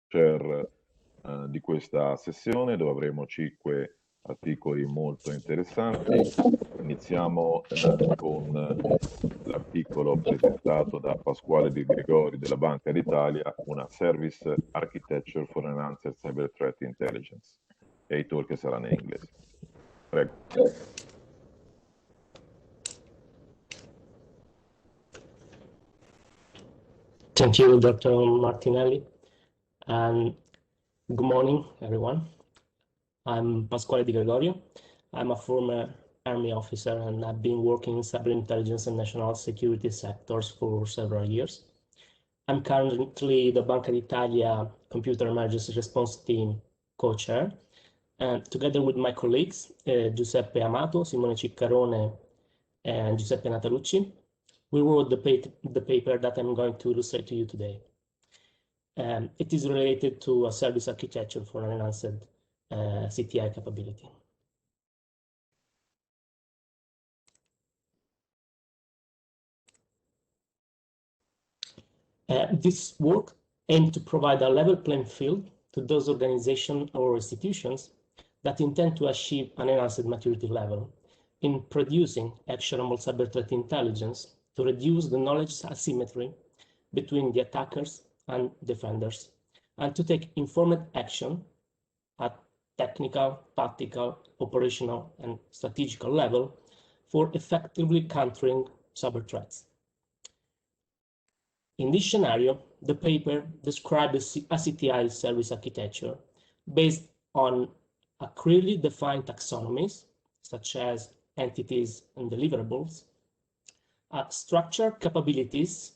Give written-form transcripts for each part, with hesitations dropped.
share di questa sessione dove avremo 5 articoli molto interessanti. Iniziamo con l'articolo presentato da Pasquale Digregorio della Banca d'Italia, una Service Architecture for Enhanced Cyber Threat Intelligence. E i talk saranno in inglese. Prego. Thank you, Dr. Martinelli, and good morning, everyone. I'm Pasquale Digregorio. I'm a former Army officer, and I've been working in cyber intelligence and national security sectors for several years. I'm currently the Banca d'Italia Computer Emergency Response Team co-chair, and together with my colleagues, Giuseppe Amato, Simone Ciccarone, and Giuseppe Natalucci, we wrote the paper that I'm going to illustrate to you today. It is related to a service architecture for an enhanced CTI capability. This work aimed to provide a level playing field to those organizations or institutions that intend to achieve an enhanced maturity level in producing actionable cyber threat intelligence to reduce the knowledge asymmetry between the attackers and defenders, and to take informed action at technical, tactical, operational, and strategical level for effectively countering cyber threats. In this scenario, the paper describes a CTI service architecture based on a clearly defined taxonomies, such as entities and deliverables, structured capabilities,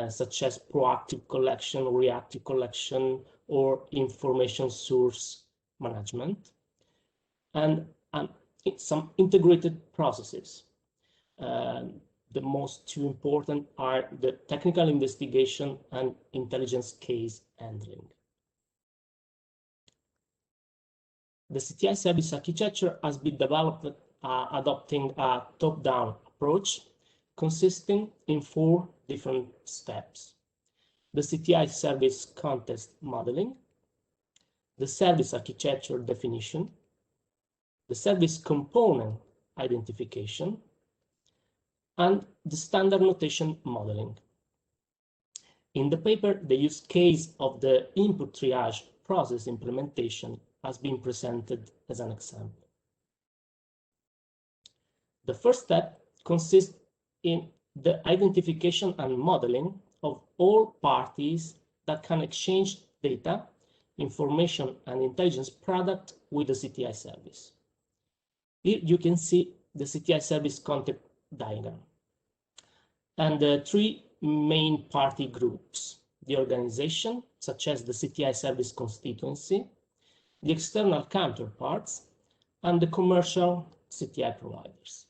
such as proactive collection, reactive collection, or information source management, and some integrated processes. The most two important are the technical investigation and intelligence case handling. The CTI service architecture has been developed adopting a top-down approach consisting in 4 different steps: the CTI service context modeling, the service architecture definition, the service component identification, and the standard notation modeling. In the paper, the use case of the input triage process implementation has been presented as an example. The first step consists in the identification and modeling of all parties that can exchange data, information, and intelligence product with the CTI service. Here you can see the CTI service context diagram and the 3 main party groups: the organization, such as the CTI service constituency, the external counterparts, and the commercial CTI providers.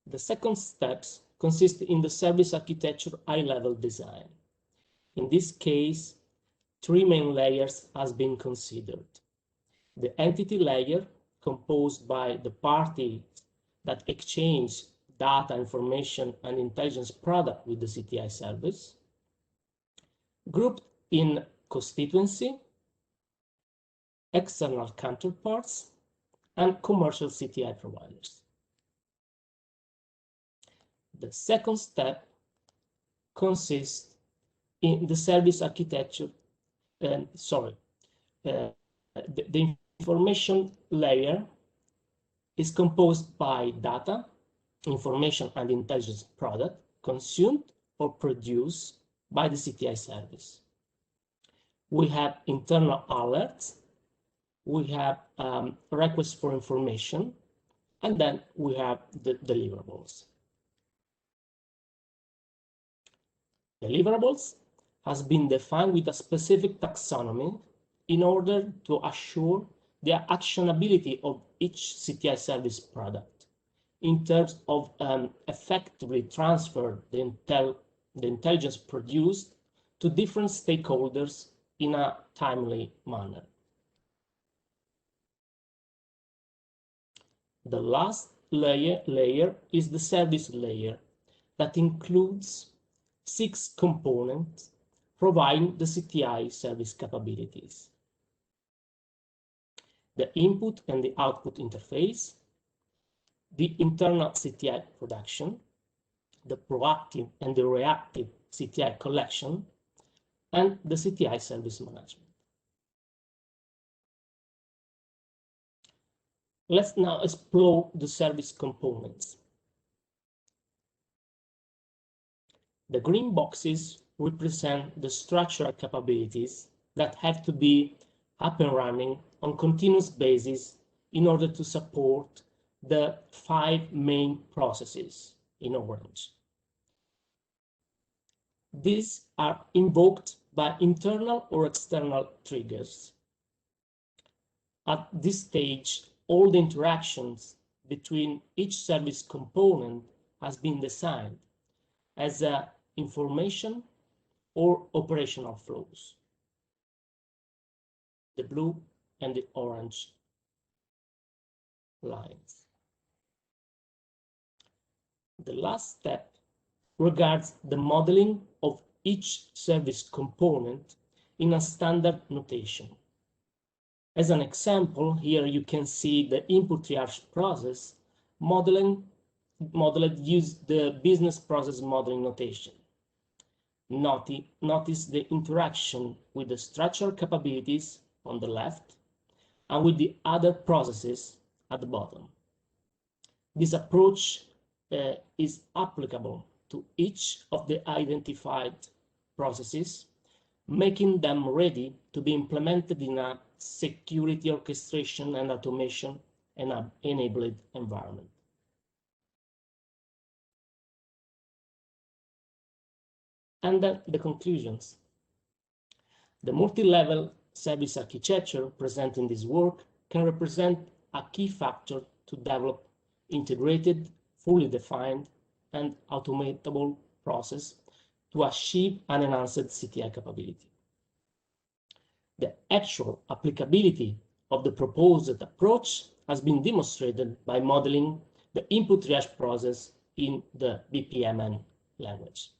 The second steps consist in the service architecture high-level design. In this case, 3 main layers has been considered: the entity layer, composed by the parties that exchange data, information, and intelligence product with the CTI service, grouped in constituency, external counterparts, and commercial CTI providers. The second step consists in the service architecture, the information layer is composed by data, information, and intelligence product consumed or produced by the CTI service. We have internal alerts, we have requests for information, and then we have the deliverables. Deliverables has been defined with a specific taxonomy in order to assure the actionability of each CTI service product in terms of effectively transfer the intelligence produced to different stakeholders in a timely manner. The last layer is the service layer that includes 6 components providing the CTI service capabilities. The input and the output interface, the internal CTI production, the proactive and the reactive CTI collection, and the CTI service management. Let's now explore the service components. The green boxes represent the structural capabilities that have to be up and running on continuous basis in order to support the 5 main processes in orange. These are invoked by internal or external triggers. At this stage, all the interactions between each service component has been designed as information or operational flows. The blue and the orange lines. The last step regards the modeling of each service component in a standard notation. As an example, here you can see the input triage process modeled use the business process modeling notation. Notice the interaction with the structural capabilities on the left and with the other processes at the bottom. This approach is applicable to each of the identified processes, making them ready to be implemented in a security orchestration and automation and enabled environment. And then the conclusions. The multi-level service architecture present in this work can represent a key factor to develop integrated, fully defined, and automatable process to achieve an enhanced CTI capability. The actual applicability of the proposed approach has been demonstrated by modeling the input triage process in the BPMN language.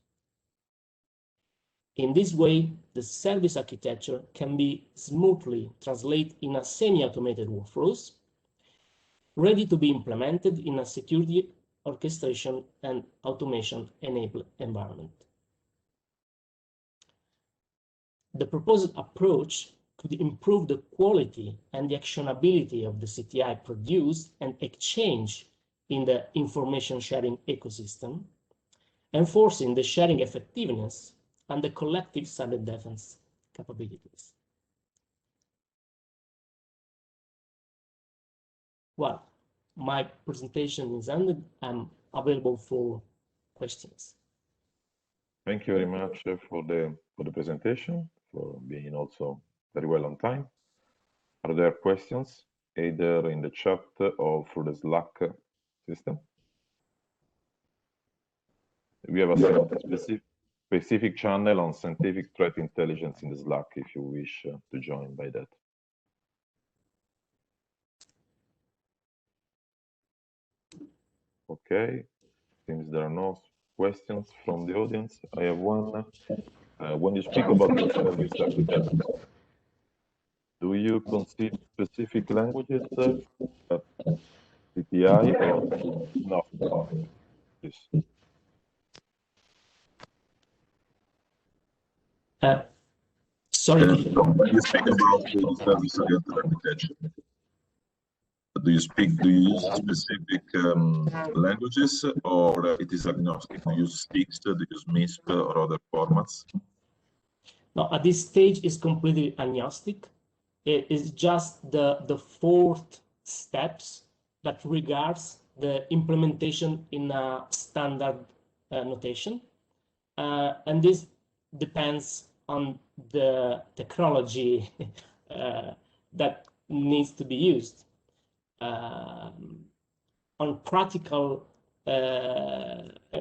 In this way, the service architecture can be smoothly translated in a semi-automated workflows, ready to be implemented in a security orchestration and automation enabled environment. The proposed approach could improve the quality and the actionability of the CTI produced and exchanged in the information sharing ecosystem, enforcing the sharing effectiveness and the collective cyber defense capabilities. Well, my presentation is ended. I'm available for questions. Thank you very much for the presentation, for being also very well on time. Are there questions either in the chat or through the Slack system? We have a specific channel on scientific threat intelligence in the Slack if you wish to join by that. Okay, seems there are no questions from the audience. I have one. When you speak about the service architecture, do you consider specific languages, CTI or not? Yes. Sorry. When you speak about the service architecture, do you use specific languages, or it is agnostic? Do you use STIX, do you use MISP or other formats? No, at this stage it's completely agnostic. It is just the 4th steps that regards the implementation in a standard notation. And this depends on the technology that needs to be used. On practical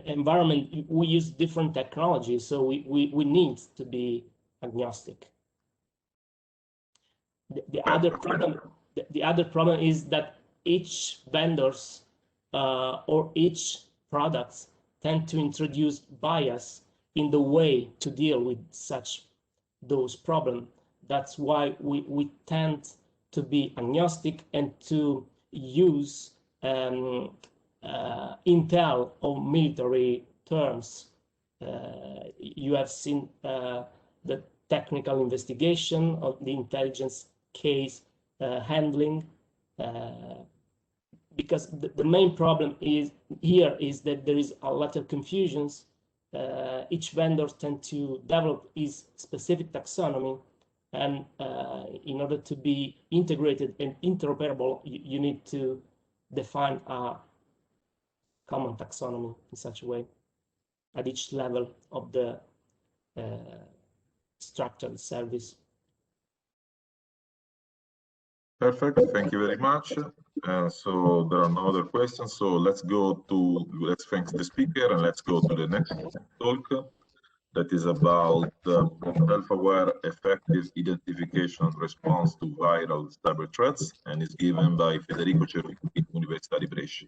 environment, we use different technologies, so we need to be agnostic. The other problem is that each vendors or each products tend to introduce bias in the way to deal with those problems. That's why we tend to be agnostic and to use intel or military terms. You have seen the technical investigation of the intelligence case handling, because the main problem is that there is a lot of confusions. Each vendor tends to develop his specific taxonomy, and in order to be integrated and interoperable, you need to define a common taxonomy in such a way at each level of the structured service. Perfect, thank you very much. So there are no other questions, so let's thank the speaker and let's go to the next talk. That is about self-aware effective identification and response to viral cyber threats, and is given by Federico Cerutti, Università di Brescia.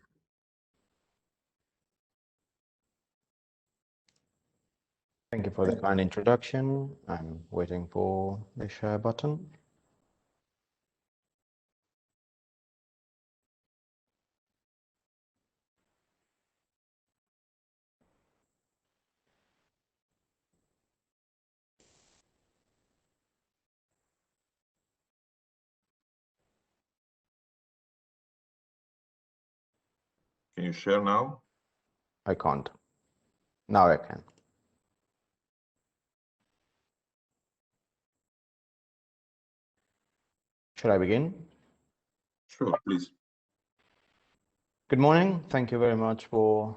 Thank you for the kind introduction. I'm waiting for the share button. Can you share now? I can't. Now I can. Should I begin? Sure, please. Good morning. Thank you very much for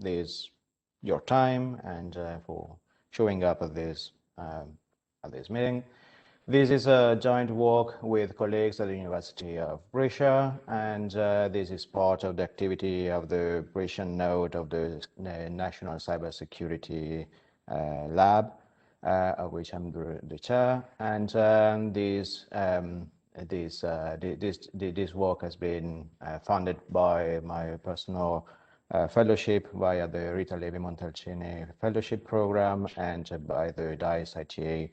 your time and for showing up at this meeting. This is a joint work with colleagues at the University of Brescia, and this is part of the activity of the Brescia node of the National Cybersecurity Lab, of which I'm the chair. And this work has been funded by my personal fellowship via the Rita Levi-Montalcini Fellowship Program and by the DICE ITA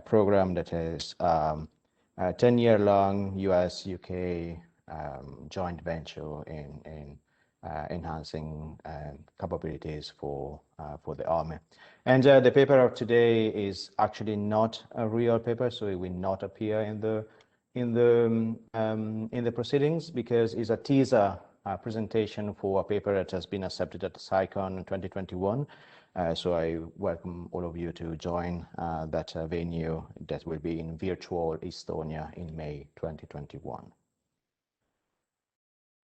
program that is a 10-year-long US-UK joint venture in enhancing capabilities for the army. And the paper of today is actually not a real paper, so it will not appear in the proceedings, because it's a teaser presentation for a paper that has been accepted at the CyCon in 2021. So I welcome all of you to join that venue that will be in virtual Estonia in May 2021.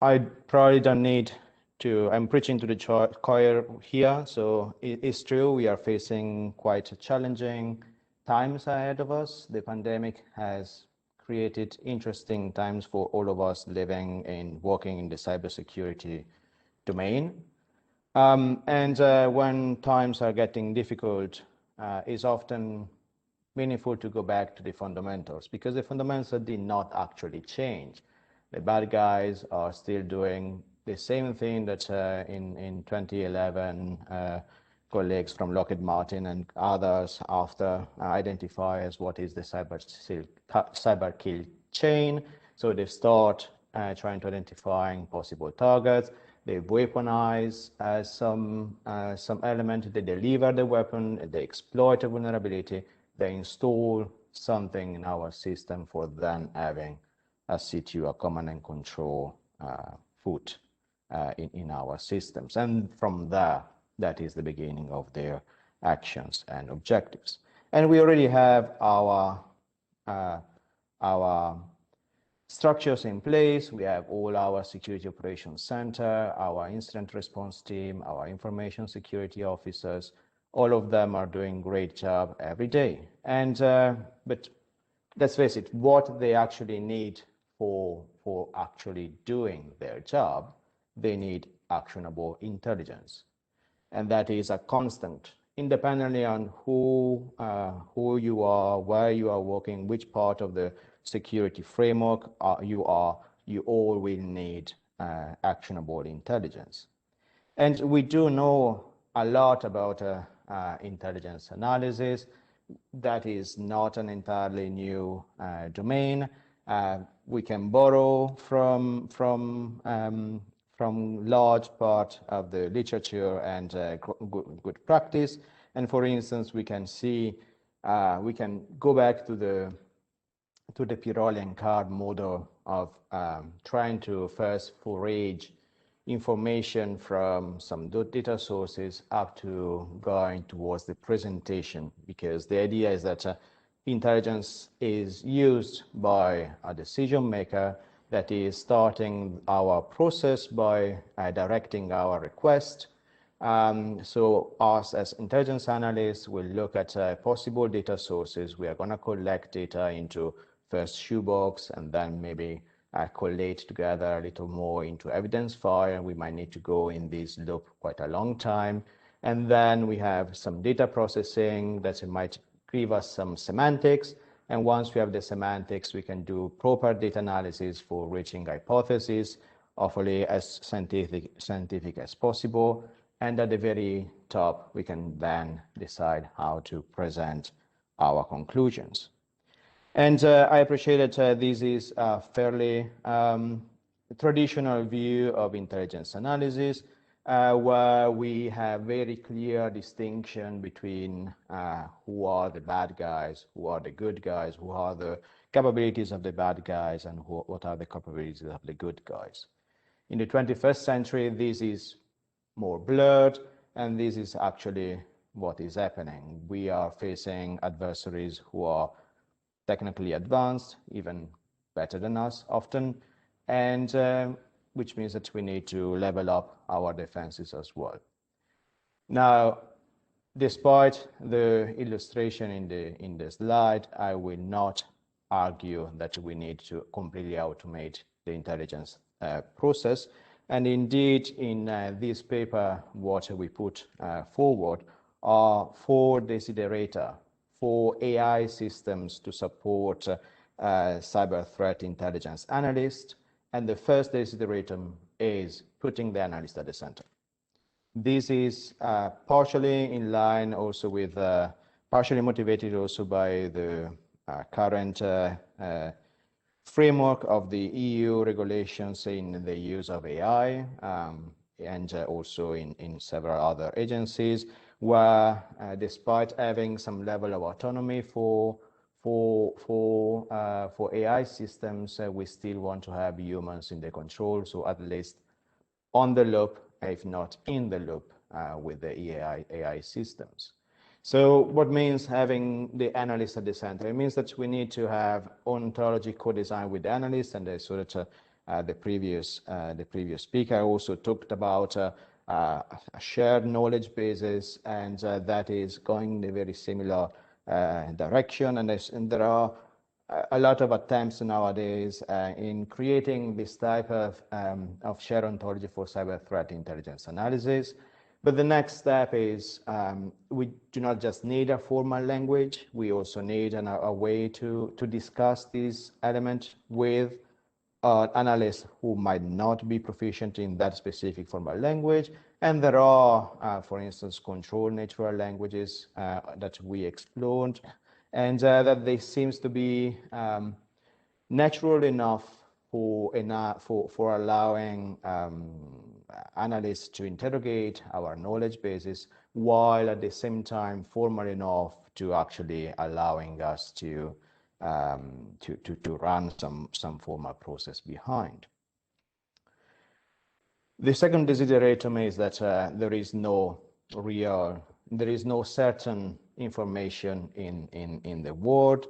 I probably don't need to, I'm preaching to the choir here, so it's true we are facing quite challenging times ahead of us. The pandemic has created interesting times for all of us living and working in the cybersecurity domain. When times are getting difficult, it's often meaningful to go back to the fundamentals, because the fundamentals did not actually change. The bad guys are still doing the same thing that in 2011 colleagues from Lockheed Martin and others after identify as what is the cyber kill chain. So they start trying to identify possible targets. They weaponize some element, they deliver the weapon, they exploit a vulnerability, they install something in our system for then having a CTU, a command and control foot in our systems. And from there, that is the beginning of their actions and objectives. And we already have our structures in place. We have all our security operations center, our incident response team, our information security officers. All of them are doing great job every day. And but let's face it, what they actually need for actually doing their job, they need actionable intelligence. And that is a constant, independently on who you are, where you are working, which part of the security framework you all will need actionable intelligence. And we do know a lot about intelligence analysis. That is not an entirely new domain. We can borrow from large part of the literature and good practice. And for instance, we can see, we can go back to the Pirolian card model of trying to first forage information from some data sources up to going towards the presentation, because the idea is that intelligence is used by a decision maker that is starting our process by directing our request. So us as intelligence analysts will look at possible data sources. We are going to collect data into first shoebox and then maybe collate together a little more into evidence file. We might need to go in this loop quite a long time. And then we have some data processing that might give us some semantics. And once we have the semantics, we can do proper data analysis for reaching hypotheses, hopefully as scientific as possible. And at the very top, we can then decide how to present our conclusions. And I appreciate that this is a fairly traditional view of intelligence analysis, where we have very clear distinction between who are the bad guys, who are the good guys, who are the capabilities of the bad guys, and what are the capabilities of the good guys. In the 21st century, this is more blurred, and this is actually what is happening. We are facing adversaries who are technically advanced, even better than us often, and which means that we need to level up our defenses as well. Now, despite the illustration in the slide, I will not argue that we need to completely automate the intelligence process. And indeed, in this paper, what we put forward are 4 desiderata for AI systems to support cyber threat intelligence analysts. And the first desideratum is putting the analyst at the center. This is partially in line also with, partially motivated also by the current framework of the EU regulations in the use of AI, and also in several other agencies, where despite having some level of autonomy for AI systems, we still want to have humans in the control, so at least on the loop, if not in the loop, with the AI systems. So what means having the analyst at the center? It means that we need to have ontology co-design with the analyst, and I saw that the previous speaker also talked about a shared knowledge basis, and that is going in a very similar direction. And there are a lot of attempts nowadays in creating this type of shared ontology for cyber threat intelligence analysis. But the next step is we do not just need a formal language, we also need a way to discuss this element with analysts who might not be proficient in that specific formal language. And there are, for instance, control natural languages that we explored, and that they seems to be natural enough for allowing analysts to interrogate our knowledge bases, while at the same time formal enough to actually allowing us to run some formal process behind. The second desideratum is that there is no certain information in the world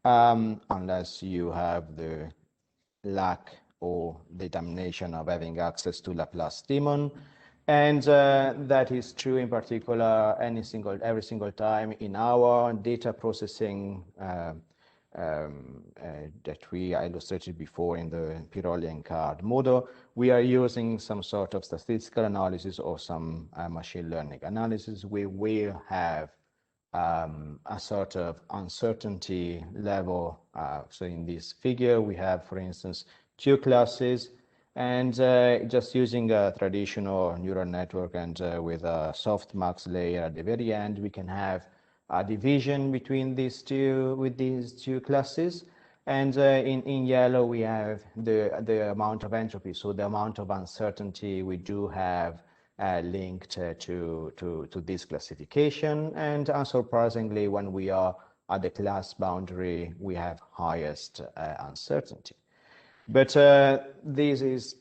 unless you have the lack or determination of having access to Laplace demon, and that is true in particular every single time in our data processing that we illustrated before in the Pirolian card model. We are using some sort of statistical analysis or some machine learning analysis. We will have a sort of uncertainty level. So in this figure, we have, for instance, 2 classes And just using a traditional neural network and with a softmax layer at the very end, we can have a division between these two classes. And in yellow, we have the amount of entropy, so the amount of uncertainty we do have linked to this classification. And unsurprisingly, when we are at the class boundary, we have highest uncertainty. But this is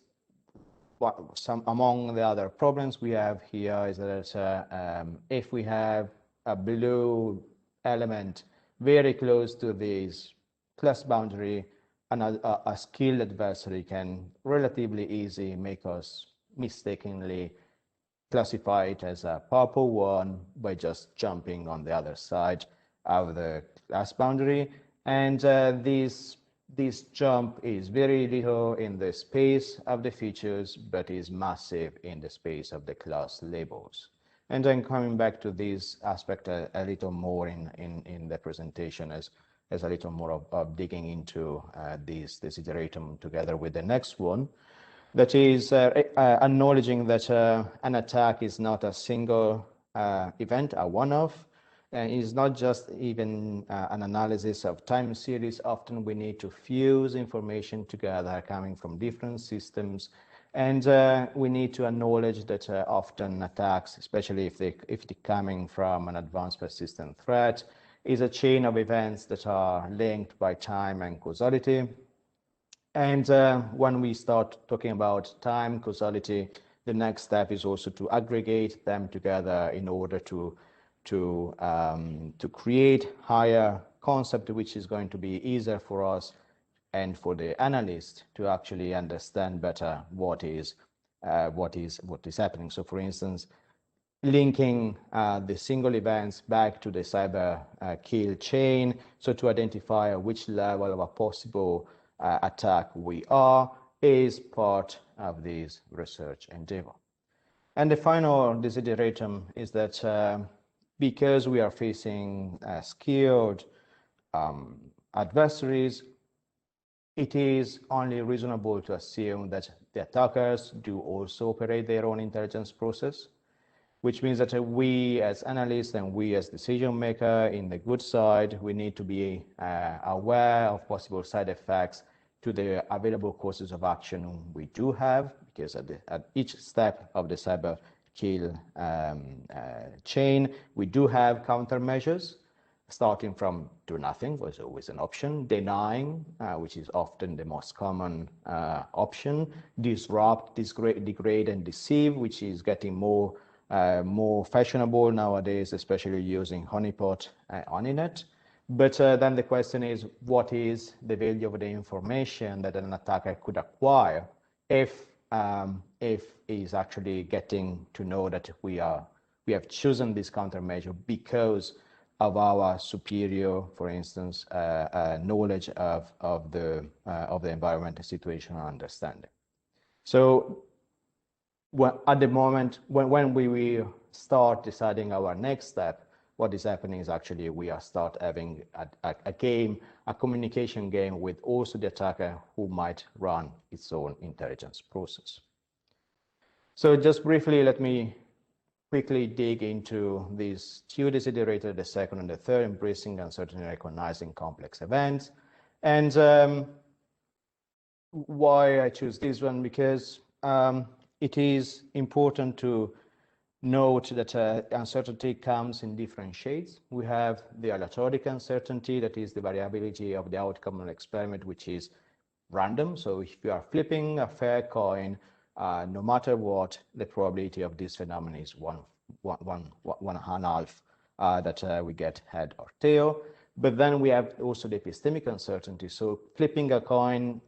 some among the other problems we have here is that if we have a blue element very close to this class boundary, a skilled adversary can relatively easily make us mistakenly classify it as a purple one by just jumping on the other side of the class boundary. And this jump is very little in the space of the features, but is massive in the space of the class labels. And then coming back to this aspect a little more in the presentation as a little more of digging into this desideratum together with the next one. That is acknowledging that an attack is not a single event, a one-off, and is not just even an analysis of time series. Often we need to fuse information together coming from different systems, and we need to acknowledge that often attacks, especially if they're coming from an advanced persistent threat, is a chain of events that are linked by time and causality. And when we start talking about time, causality, the next step is also to aggregate them together in order to create higher concept, which is going to be easier for us and for the analyst to actually understand better what is happening. So, for instance, linking the single events back to the cyber kill chain, so to identify which level of a possible attack we are, is part of this research endeavor. And the final desideratum is that because we are facing skilled adversaries, it is only reasonable to assume that the attackers do also operate their own intelligence process, which means that we as analysts and we as decision maker in the good side, we need to be aware of possible side effects to the available courses of action we do have, because at each step of the cyber kill chain, we do have countermeasures, starting from do nothing was always an option, denying, which is often the most common option, disrupt, degrade, and deceive, which is getting more fashionable nowadays, especially using honeypot Oninet. But then the question is, what is the value of the information that an attacker could acquire if he's actually getting to know that we have chosen this countermeasure because of our superior, for instance, knowledge of the environmental situation and understanding. So at the moment when we will start deciding our next step, what is happening is actually we are start having a game, a communication game with also the attacker who might run its own intelligence process. So just briefly, let me quickly dig into these two desiderated, the second and the third, embracing uncertainty, recognizing complex events. And why I choose this one, because it is important to note that uncertainty comes in different shades. We have the aleatoric uncertainty, that is the variability of the outcome of an experiment, which is random. So if you are flipping a fair coin, no matter what, the probability of this phenomenon is one half that we get head or tail. But then we have also the epistemic uncertainty. So flipping a coin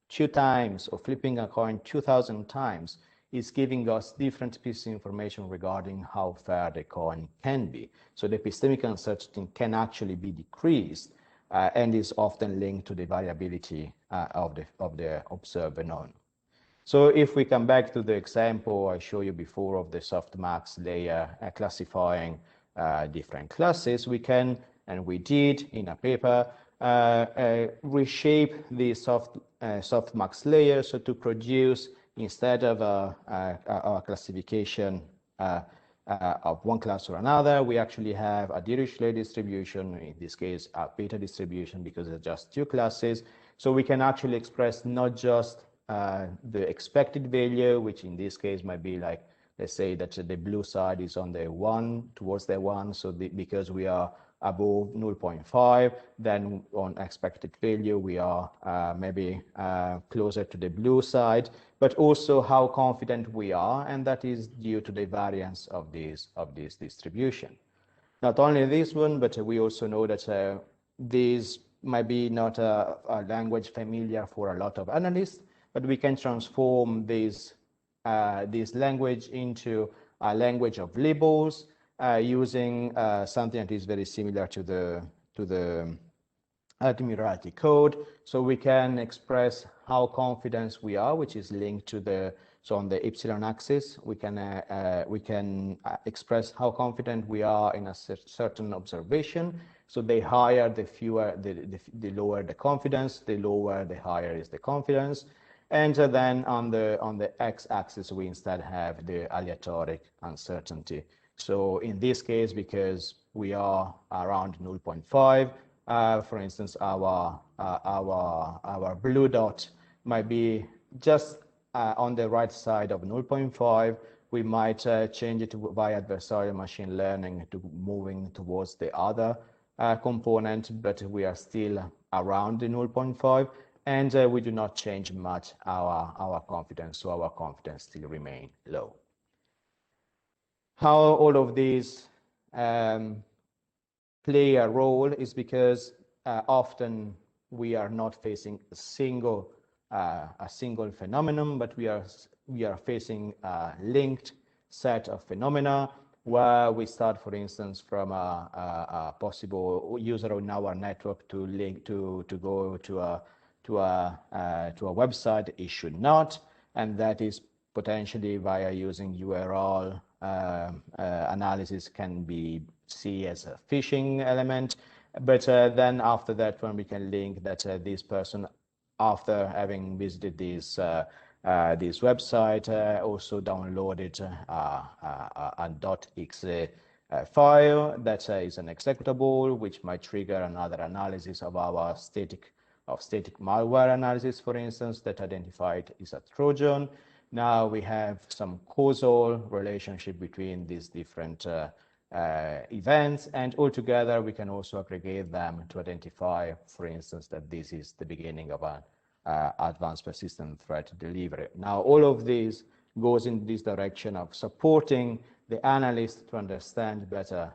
2 times or flipping a coin 2,000 times is giving us different pieces of information regarding how fair the coin can be. So the epistemic uncertainty can actually be decreased and is often linked to the variability of the observed phenomenon. So if we come back to the example I showed you before of the softmax layer classifying different classes, we can, and we did in a paper, reshape the softmax layer, so to produce, instead of our classification of one class or another, we actually have a Dirichlet distribution, in this case a beta distribution, because it's just two classes. So we can actually express not just the expected value, which in this case might be like, let's say that the blue side is on the 1, towards the 1, so because we are above 0.5, then on expected value we are maybe closer to the blue side, but also how confident we are, and that is due to the variance of this distribution. Not only this one, but we also know that this might be not a language familiar for a lot of analysts, but we can transform this language into a language of labels, using something that is very similar to the Admiralty code. So we can express how confident we are, which is linked to so on the epsilon axis, we can express how confident we are in a certain observation. So the higher, the lower the confidence, the lower, the higher is the confidence. And then on the x-axis, we instead have the aleatoric uncertainty. So in this case, because we are around 0.5, for instance, our blue dot might be just on the right side of 0.5. We might change it via adversarial machine learning to moving towards the other component, but we are still around the 0.5, and we do not change much our confidence, so our confidence still remain low. How all of these play a role is because often we are not facing a single phenomenon, but we are facing a linked set of phenomena, where we start, for instance, from a possible user in our network to link to go to a website it should not, and that is potentially via using URL analysis can be seen as a phishing element. But then after that, when we can link that this person, after having visited this website, also downloaded a .exe file that is an executable, which might trigger another analysis of our static malware analysis, for instance, that identified is a Trojan. Now we have some causal relationship between these different events, and altogether we can also aggregate them to identify, for instance, that this is the beginning of an advanced persistent threat delivery. Now all of this goes in this direction of supporting the analyst to understand better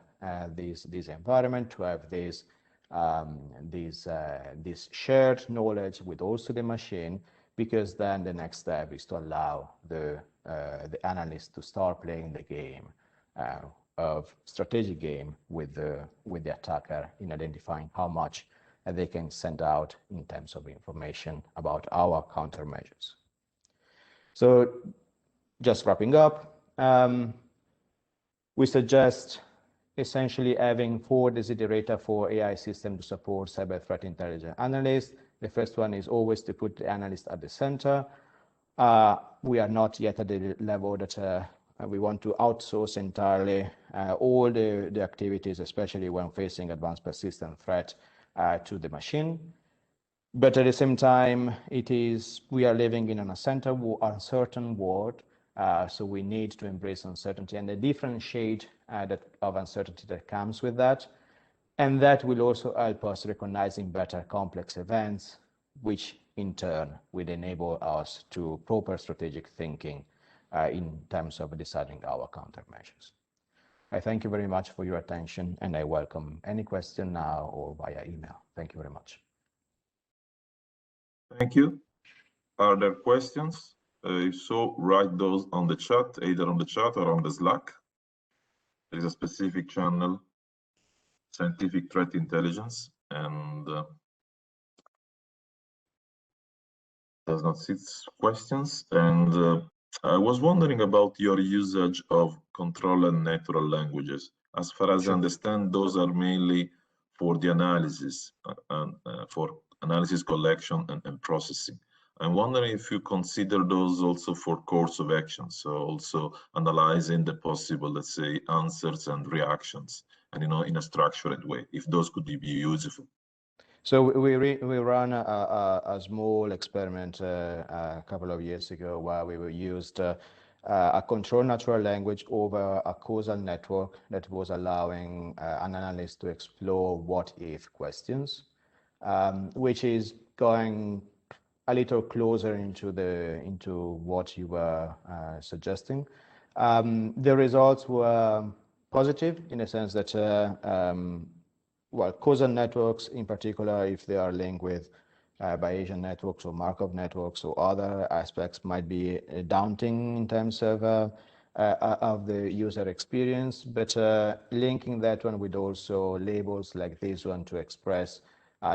this environment, to have this shared knowledge with also the machine, because then the next step is to allow the analyst to start playing the game of strategic game with the attacker in identifying how much they can send out in terms of information about our countermeasures. So just wrapping up, we suggest essentially having 4 desiderata for AI system to support cyber threat intelligence analysts. The first one is always to put the analyst at the center. We are not yet at the level that we want to outsource entirely all the activities, especially when facing advanced persistent threat to the machine. But at the same time, we are living in an uncertain world, so we need to embrace uncertainty and the different shade of uncertainty that comes with that. And that will also help us recognizing better complex events, which in turn will enable us to proper strategic thinking in terms of deciding our countermeasures. I thank you very much for your attention, and I welcome any question now or via email. Thank you very much. Thank you. Are there questions? If so, write those on the chat, either on the chat or on the Slack. There is a specific channel, Scientific Threat Intelligence, and does not see questions. And I was wondering about your usage of control and natural languages. As far as I understand, those are mainly for the analysis, for analysis collection and processing. I'm wondering if you consider those also for course of action, so also analyzing the possible, let's say, answers and reactions, and in a structured way, if those could be useful. So we ran a small experiment a couple of years ago where we used a controlled natural language over a causal network that was allowing an analyst to explore what-if questions, which is going a little closer into what you were suggesting. The results were positive in a sense that well, causal networks in particular, if they are linked with Bayesian networks or Markov networks or other aspects, might be daunting in terms of the user experience, but linking that one with also labels like this one to express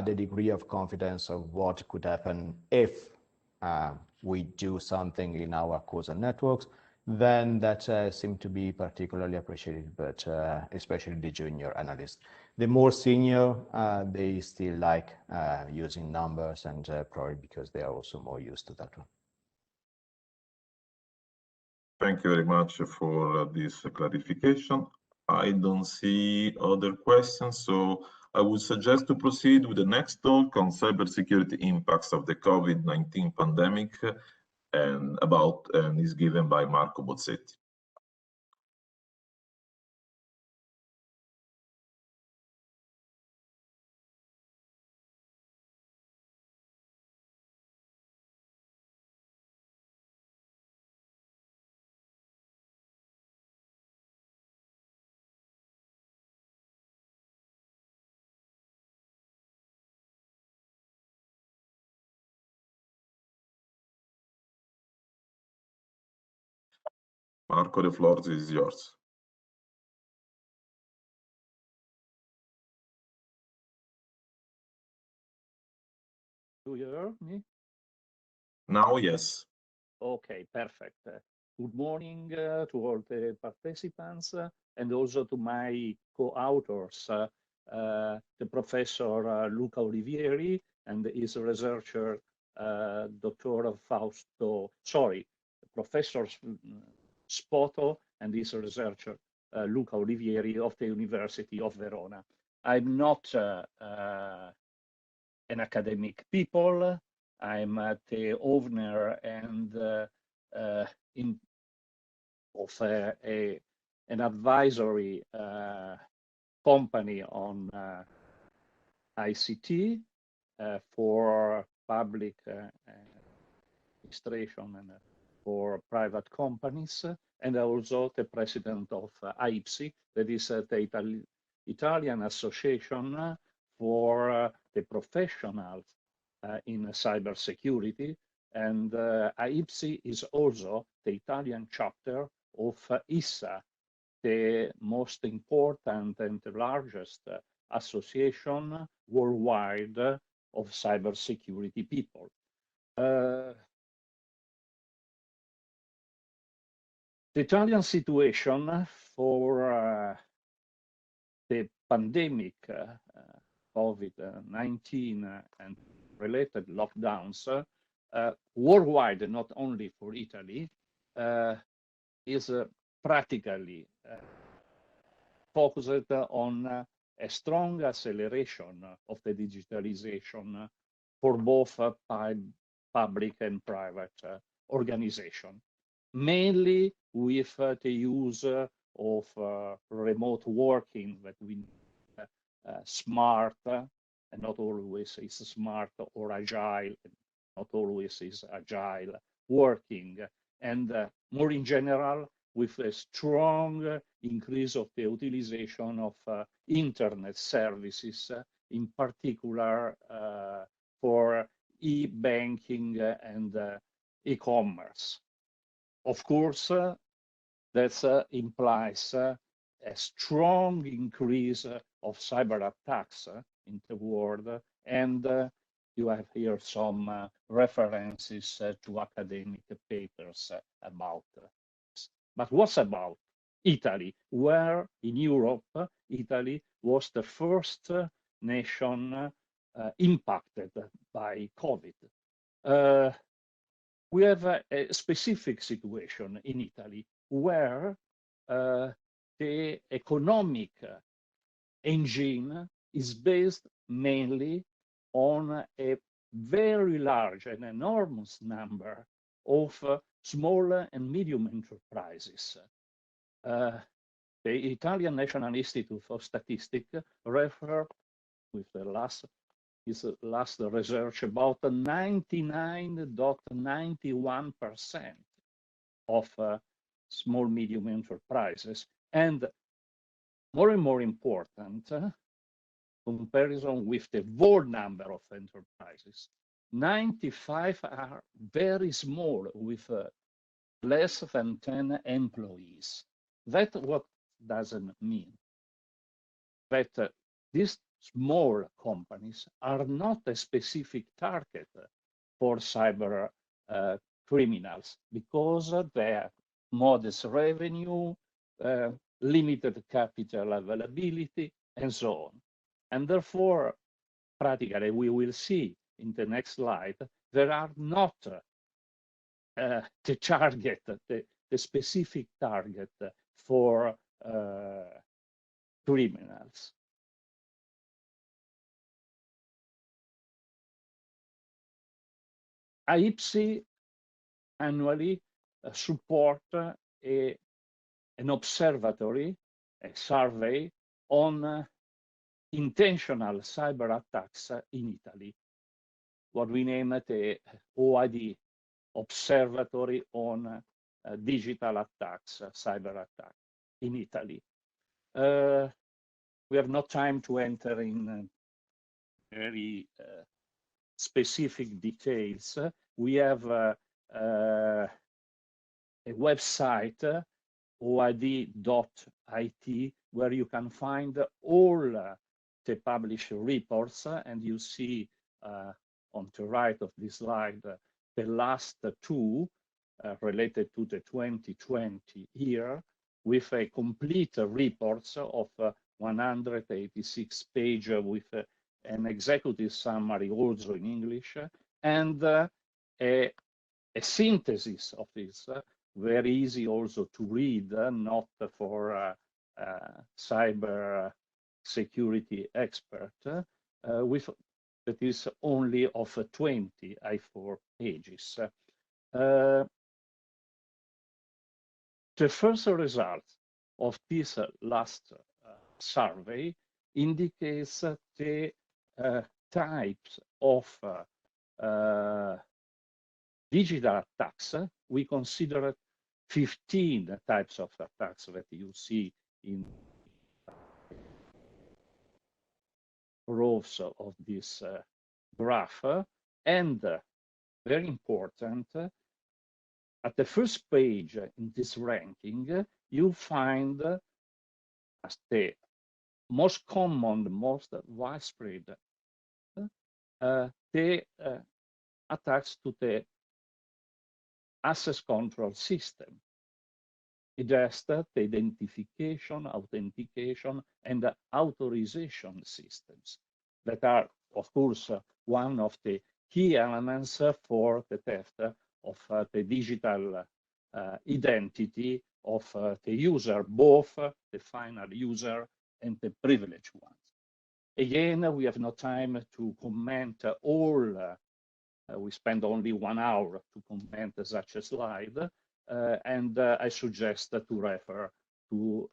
the degree of confidence of what could happen if we do something in our causal networks, then that seemed to be particularly appreciated, but especially the junior analysts. The more senior, they still like using numbers, and probably because they are also more used to that one. Thank you very much for this clarification. I don't see other questions, so I would suggest to proceed with the next talk on cybersecurity impacts of the COVID-19 pandemic, and is given by Marco Bozzetti. Marco, the floor is yours. Do you hear me? Now, yes. Okay, perfect. Good morning to all the participants and also to my co-authors, the Professor Luca Olivieri and his researcher, Dr. Fausto, Professor Spoto and his researcher, Luca Olivieri of the University of Verona. I'm not an academic people. I'm the owner and of an advisory company on ICT for public administration and for private companies, and also the president of IPSI, that is the Italian Association for the professionals in cybersecurity, and IPSI is also the Italian chapter of ISA, the most important and the largest association worldwide of cybersecurity people. The Italian situation for the pandemic, COVID-19 and related lockdowns worldwide, not only for Italy, is practically focused on a strong acceleration of the digitalization for both public and private organizations, mainly with the use of remote working that we smart, and not always is smart or agile, not always is agile working, and more in general, with a strong increase of the utilization of internet services, in particular for e-banking and e-commerce. Of course, that implies a strong increase of cyber attacks in the world, and you have here some references to academic papers about this. But what about Italy, where in Europe, Italy was the first nation impacted by COVID. We have a specific situation in Italy where the economic engine is based mainly on a very large and enormous number of small and medium enterprises. The Italian National Institute for Statistics refer with his last research about 99.91% of small medium enterprises, and more important, comparison with the whole number of enterprises, 95 are very small with less than 10 employees. That what doesn't mean that these small companies are not a specific target for cyber criminals because their modest revenue, limited capital availability, and so on. And therefore, practically, we will see in the next slide, there are not the target, the specific target for criminals. IPSI annually support an observatory, a survey on intentional cyber attacks in Italy, what we name the OID, Observatory on Digital Attacks, Cyber Attacks in Italy. We have no time to enter in very specific details. We have a website, oid.it, where you can find all the published reports, and you see on the right of this slide the last two related to the 2020 year, with a complete reports of 186 pages with an executive summary also in English, and a synthesis of this, very easy also to read, not for cyber security expert, with that is only of 20 A4 pages. The first result of this last survey indicates the types of digital attacks. We consider 15 types of attacks that you see in rows of this graph, and very important, at the first page in this ranking, you find as the most common, most widespread, the attacks to the access control system. It has the identification, authentication, and authorization systems that are, of course, one of the key elements for the theft of the digital identity of the user, both the final user and the privileged ones. Again, we have no time to comment all. We spend only 1 hour to comment such a slide, and I suggest to refer to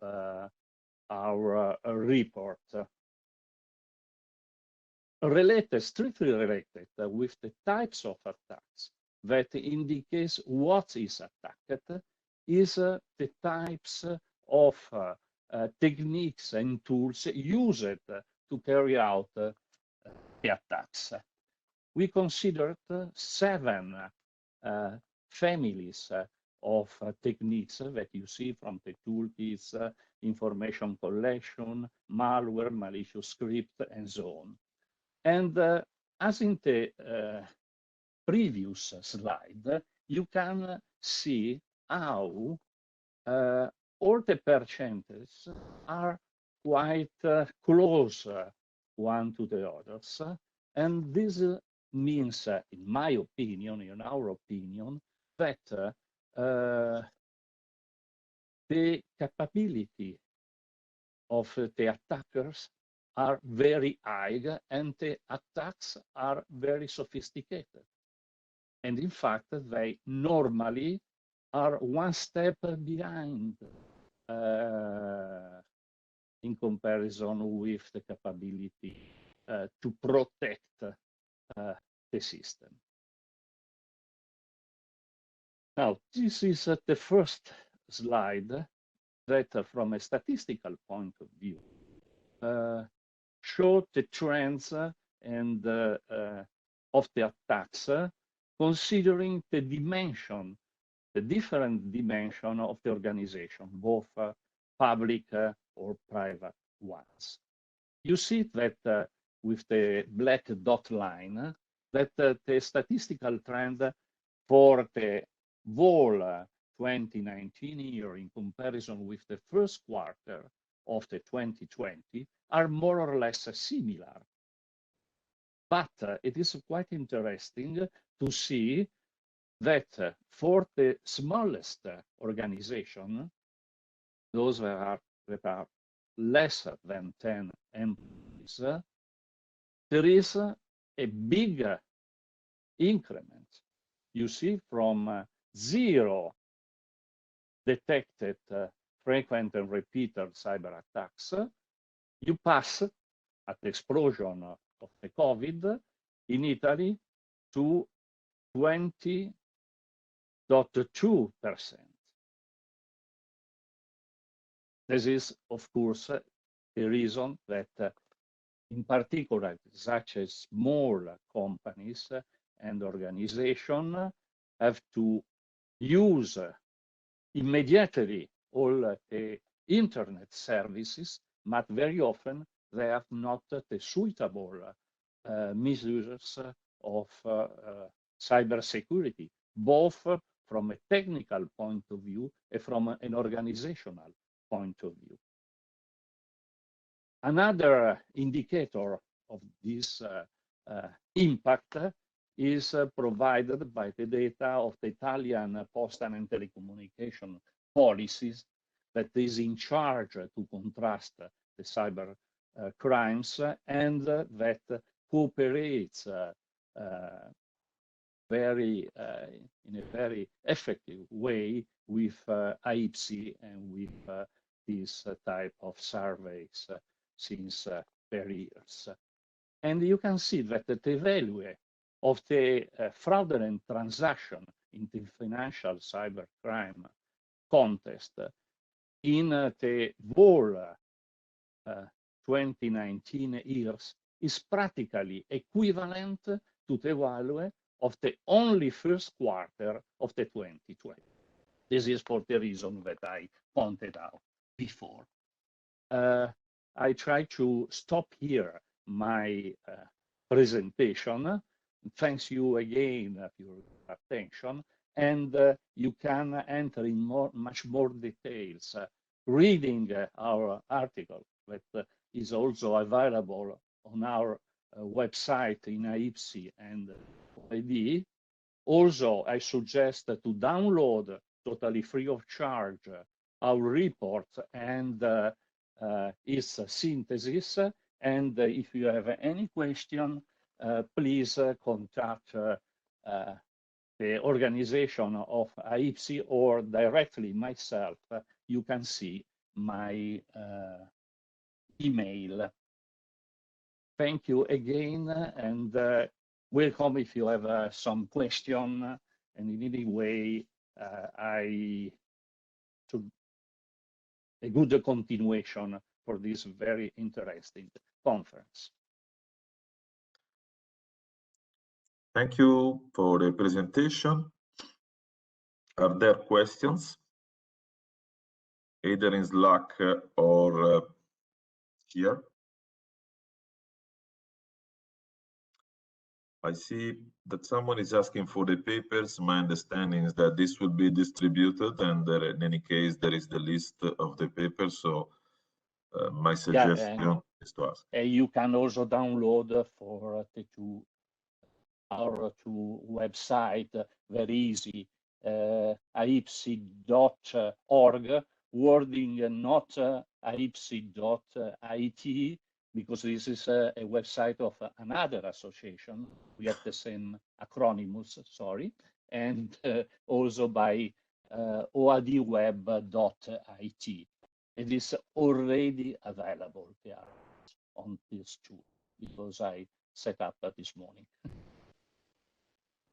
our report. Strictly related with the types of attacks that indicates what is attacked is the types of techniques and tools used to carry out the attacks. We considered 7 families of techniques that you see from the toolkits, information collection, malware, malicious script, and so on. And as in the previous slide, you can see how all the percentages are quite close one to the others. And this means, in my opinion, in our opinion, that the capability of the attackers are very high and the attacks are very sophisticated. And in fact, they normally are one step behind in comparison with the capability to protect the system. Now, this is the first slide that, from a statistical point of view, show the trends and of the attacks, considering the dimension, the different dimension of the organization, both public or private ones. You see that with the black dot line, that the statistical trend for the whole 2019 year in comparison with the first quarter of the 2020 are more or less similar. But it is quite interesting to see that for the smallest organization, those that are less than 10 employees, there is a big increment. You see, from 0 detected frequent and repeated cyber attacks, you pass at the explosion of the COVID in Italy to 20.2%. This is, of course, the reason that, in particular, such as small companies and organizations have to use immediately all the internet services, but very often they have not the suitable measures of cybersecurity, both from a technical point of view and from an organizational point of view. Another indicator of this impact is provided by the data of the Italian Postal and Telecommunication Policies that is in charge to contrast the cyber crimes and that cooperates in a very effective way with IPSI and with this type of surveys since very years. And you can see that the value of the fraudulent transaction in the financial cybercrime context in the whole 2019 years is practically equivalent to the value of the only first quarter of the 2020. This is for the reason that I pointed out before. I try to stop here my presentation. Thanks you again for your attention, and you can enter in much more details reading our article that is also available on our website in IPSI and ID. Also, I suggest to download totally free of charge our report and its synthesis. And if you have any question, please contact the organization of IPSI or directly myself. You can see my email. Thank you again, and welcome if you have some question. And in any way, I should a good continuation for this very interesting conference. Thank you for the presentation. Are there questions, either in Slack or here? I see that someone is asking for the papers. My understanding is that this will be distributed, and in any case, there is the list of the papers. So my suggestion to ask. You can also download for the our website, very easy, aipsi.org, wording not aipsi.it, because this is a website of another association. We have the same acronyms, sorry, and also by oadweb.it. It is already available there on these two, because I set up this morning.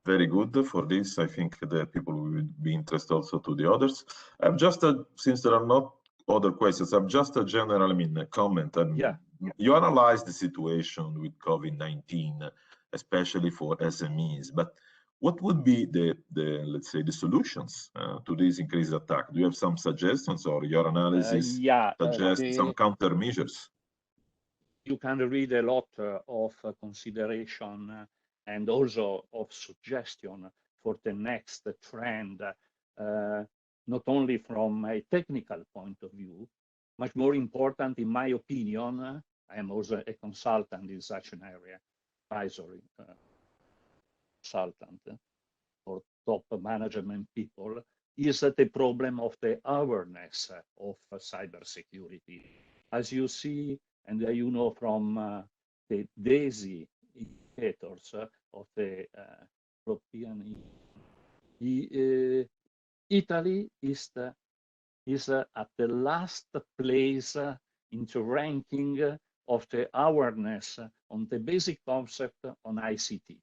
Very good for this. I think that people will be interested also to the others. I'm just, since there are not other questions, I'm just a general, comment. Yeah. You analyze the situation with COVID-19, especially for SMEs, but what would be the let's say, the solutions to this increased attack? Do you have some suggestions, or your analysis suggests some countermeasures? You can read a lot of consideration and also of suggestion for the next trend, not only from a technical point of view, much more important, in my opinion. I am also a consultant in such an area, advisory consultant for top management people, is the problem of the awareness of cybersecurity. As you see, and you know from the DAISY indicators of the European Union, Italy is at the last place in the ranking of the awareness on the basic concept on ICT.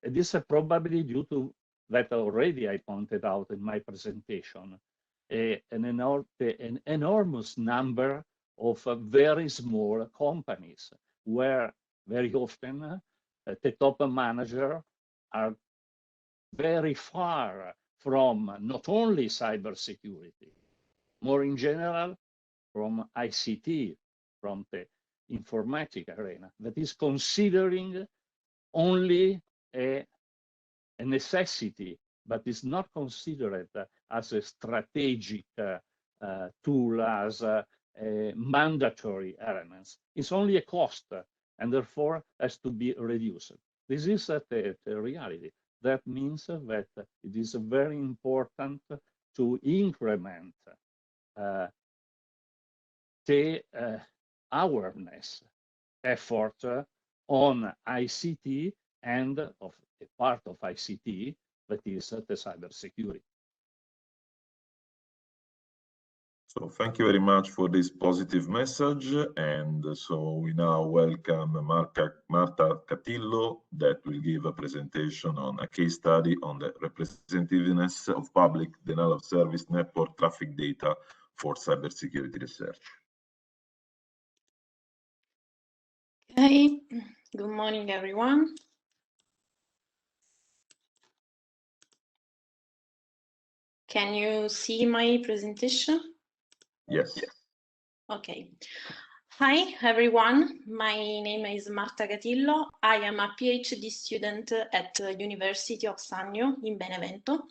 It is probably due to that already I pointed out in my presentation, an enormous number of very small companies, where very often the top manager are very far from not only cybersecurity, more in general from ICT, from the informatic arena, that is considering only a necessity, but is not considered as a strategic tool, as a mandatory elements. It's only a cost, and therefore has to be reduced. This is the reality. That means that it is very important to increment the awareness effort on ICT and of a part of ICT that is the cybersecurity. So thank you very much for this positive message. And so we now welcome Marta Catillo, that will give a presentation on a case study on the representativeness of public denial of service network traffic data for cybersecurity research. Okay, good morning, everyone. Can you see my presentation? Yes. Okay. Hi, everyone. My name is Marta Catillo. I am a PhD student at the University of Sannio in Benevento.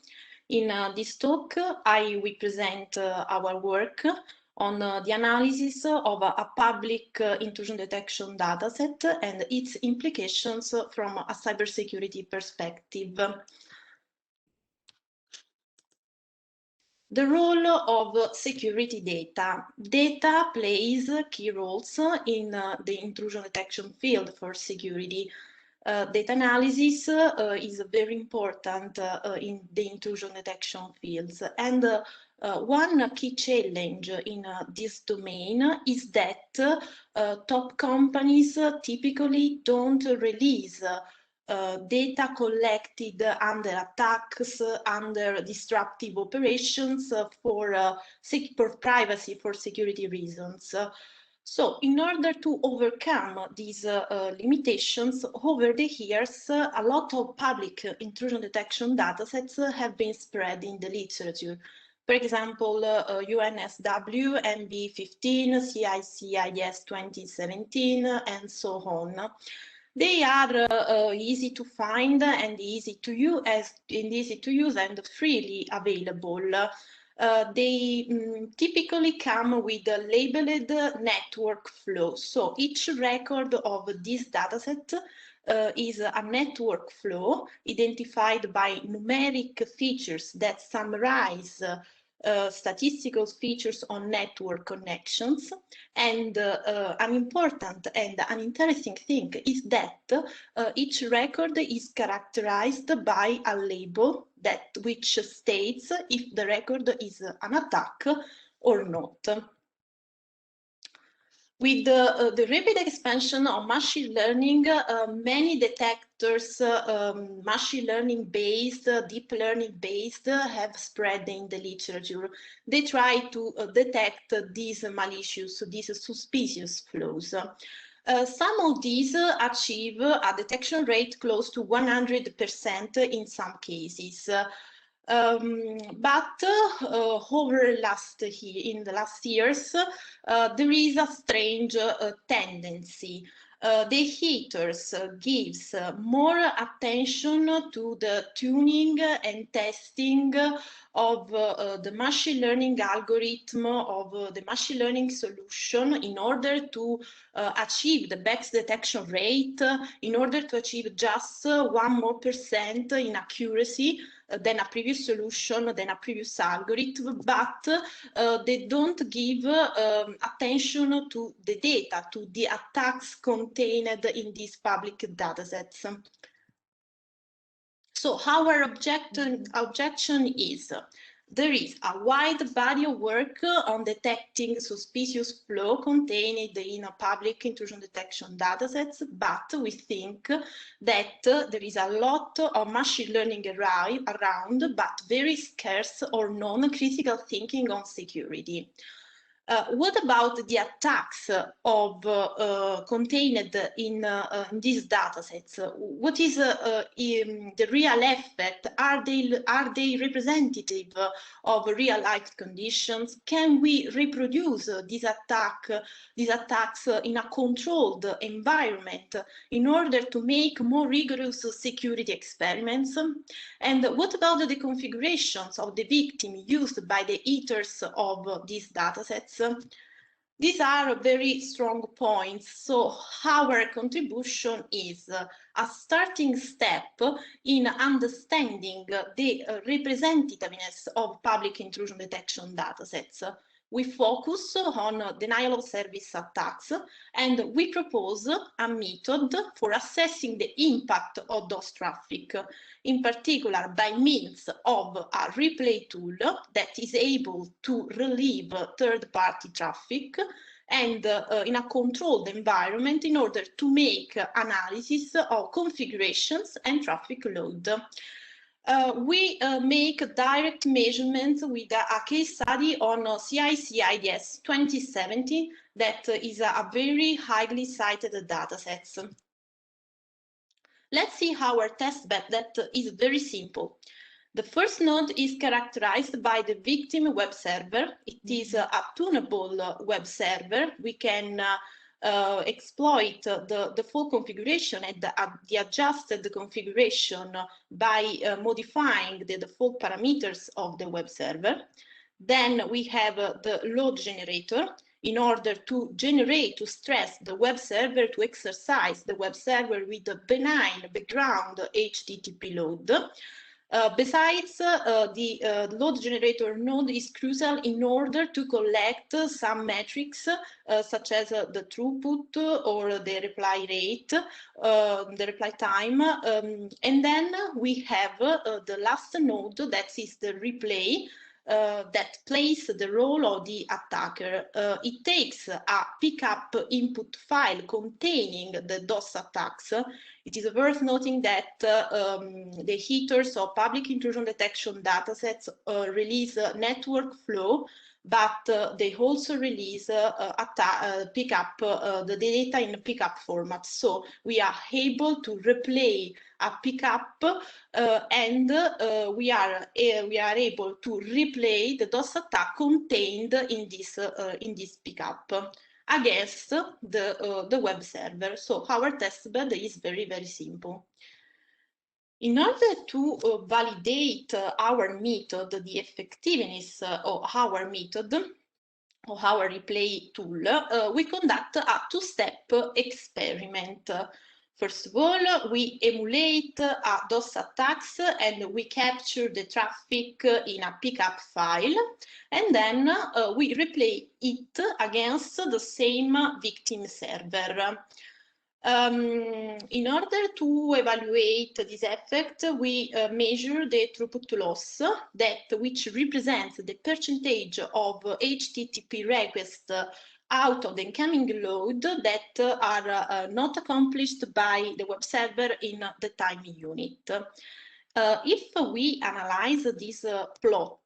In this talk, I will present our work on the analysis of a public intrusion detection dataset and its implications from a cybersecurity perspective. The role of security data. Data plays key roles in the intrusion detection field for security. Data analysis is very important in the intrusion detection fields. And one key challenge in this domain is that top companies typically don't release data collected under attacks, under disruptive operations for privacy, for security reasons. So in order to overcome these limitations, over the years, a lot of public intrusion detection datasets have been spread in the literature. For example, UNSW, MB15, CICIS 2017, and so on. They are easy to find and easy to use and freely available. they typically come with a labeled network flow. So each record of this dataset is a network flow identified by numeric features that summarize statistical features on network connections. And an important and an interesting thing is that each record is characterized by a label which states if the record is an attack or not. With the rapid expansion of machine learning, many detectors, machine learning based, deep learning based, have spread in the literature. They try to detect these malicious, these suspicious flows. Some of these achieve a detection rate close to 100% in some cases. But over in the last years, there is a strange tendency. The haters gives more attention to the tuning and testing of the machine learning algorithm, of the machine learning solution in order to achieve the best detection rate, in order to achieve just 1% more in accuracy than a previous solution, than a previous algorithm, but they don't give attention to the data, to the attacks contained in these public datasets. So our objection is, there is a wide body of work on detecting suspicious flow contained in a public intrusion detection datasets, but we think that there is a lot of machine learning around, but very scarce or non-critical thinking on security. What about the attacks of contained in these datasets? What is the real effect? Are they representative of real life conditions? Can we reproduce these attacks in a controlled environment in order to make more rigorous security experiments? And what about the configurations of the victim used by the eaters of these datasets? These are very strong points, so our contribution is a starting step in understanding the representativeness of public intrusion detection datasets. We focus on denial of service attacks, and we propose a method for assessing the impact of DOS traffic, in particular by means of a replay tool that is able to relieve third-party traffic and in a controlled environment in order to make analysis of configurations and traffic load. We make direct measurements with a case study on CICIDS-2070 that is a very highly cited dataset. Let's see our testbed that is very simple. The first node is characterized by the victim web server. It is a tunable web server. We can exploit the full configuration and the adjusted configuration by modifying the default parameters of the web server. Then we have the load generator in order to stress the web server, to exercise the web server with a benign background HTTP load. Besides, the load generator node is crucial in order to collect some metrics such as the throughput or the reply rate, the reply time. And then we have the last node, that is the replay, that plays the role of the attacker. It takes a pickup input file containing the DOS attacks. It is worth noting that the haters of public intrusion detection datasets release network flow, but they also release pick up the data in pickup format. So we are able to replay a pickup and we are able to replay the DOS attack contained in this pickup against the web server. So our testbed is very, very simple. In order to validate our method, the effectiveness of our method, of our replay tool, we conduct a two-step experiment. First of all, we emulate a DOS attacks and we capture the traffic in a pickup file, and then we replay it against the same victim server. In order to evaluate this effect, we measure the throughput loss, which represents the percentage of HTTP requests out of the incoming load that are not accomplished by the web server in the time unit. If we analyze this plot,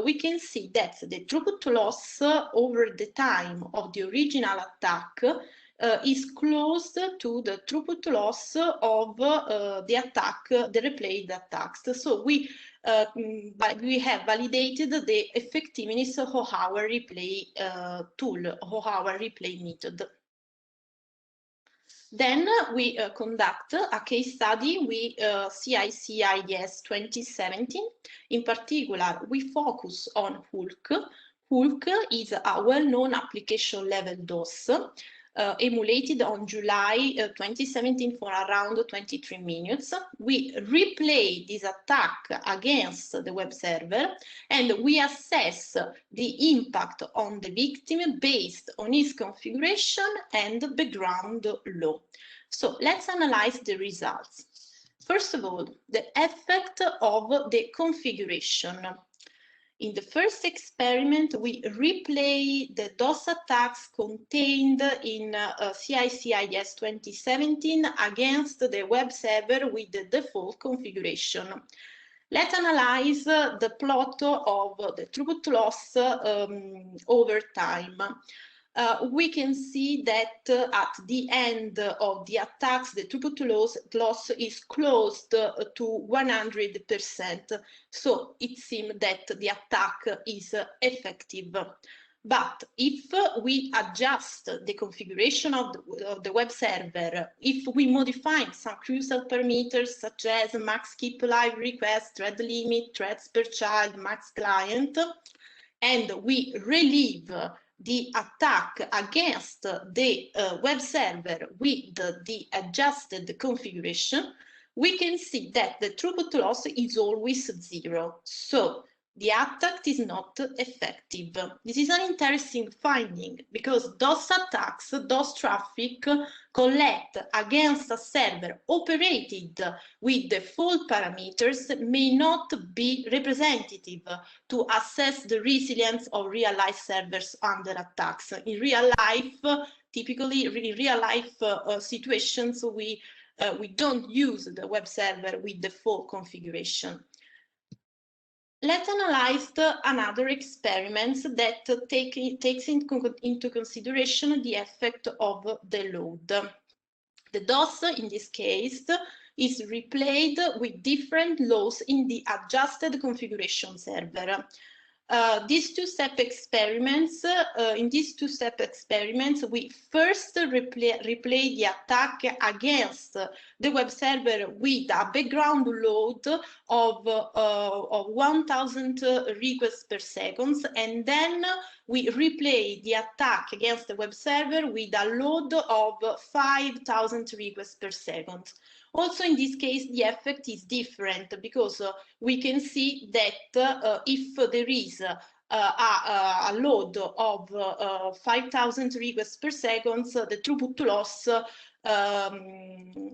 we can see that the throughput loss over the time of the original attack is close to the throughput loss of the attack, the replayed attacks. So we have validated the effectiveness of our replay tool, of our replay method. Then we conduct a case study with CICIS 2017. In particular, we focus on Hulk. Hulk is a well-known application level DOS emulated on July 2017 for around 23 minutes. We replay this attack against the web server and we assess the impact on the victim based on his configuration and background law. So let's analyze the results. First of all, the effect of the configuration. In the first experiment, we replay the DOS attacks contained in CICIS 2017 against the web server with the default configuration. Let's analyze the plot of the throughput loss over time. We can see that at the end of the attacks, the throughput loss is close to 100%. So it seems that the attack is effective. But if we adjust the configuration of the web server, if we modify some crucial parameters such as max keep live request, thread limit, threads per child, max client, and we relieve the attack against the web server with the adjusted configuration, we can see that the throughput loss is always 0. So the attack is not effective. This is an interesting finding because DOS attacks, DOS traffic collect against a server operated with default parameters may not be representative to assess the resilience of real-life servers under attacks. In real life, typically in real-life situations, we don't use the web server with default configuration. Let's analyze another experiment that takes into consideration the effect of the load. The DOS, in this case, is replayed with different loads in the adjusted configuration server. These two-step experiments, in these two-step experiments, we first replay the attack against the web server with a background load of 1,000 requests per second, and then we replay the attack against the web server with a load of 5,000 requests per second. Also, in this case, the effect is different because we can see that if there is a load of 5,000 requests per second, the throughput loss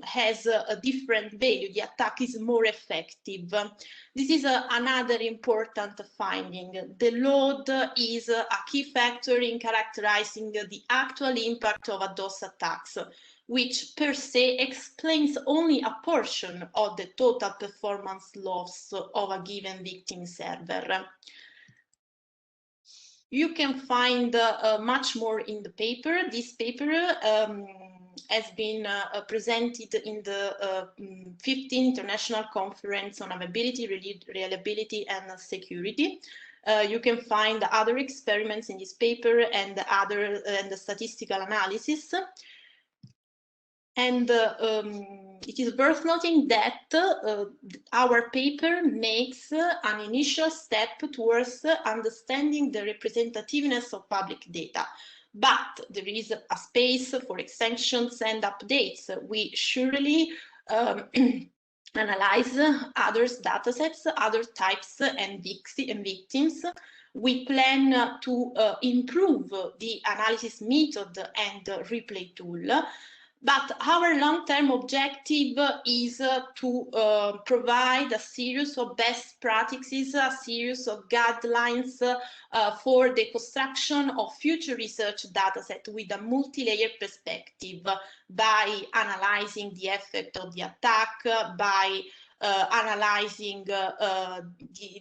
has a different value. The attack is more effective. This is another important finding. The load is a key factor in characterizing the actual impact of a DOS attacks, which per se explains only a portion of the total performance loss of a given victim server. You can find much more in the paper. This paper has been presented in the 15th International Conference on Availability, Reliability and Security. You can find other experiments in this paper and the statistical analysis. And it is worth noting that our paper makes an initial step towards understanding the representativeness of public data. But there is a space for extensions and updates. We surely analyze other datasets, other types and victims. We plan to improve the analysis method and replay tool. But our long-term objective is to provide a series of best practices, a series of guidelines for the construction of future research dataset with a multi-layer perspective by analyzing the effect of the attack, by analyzing the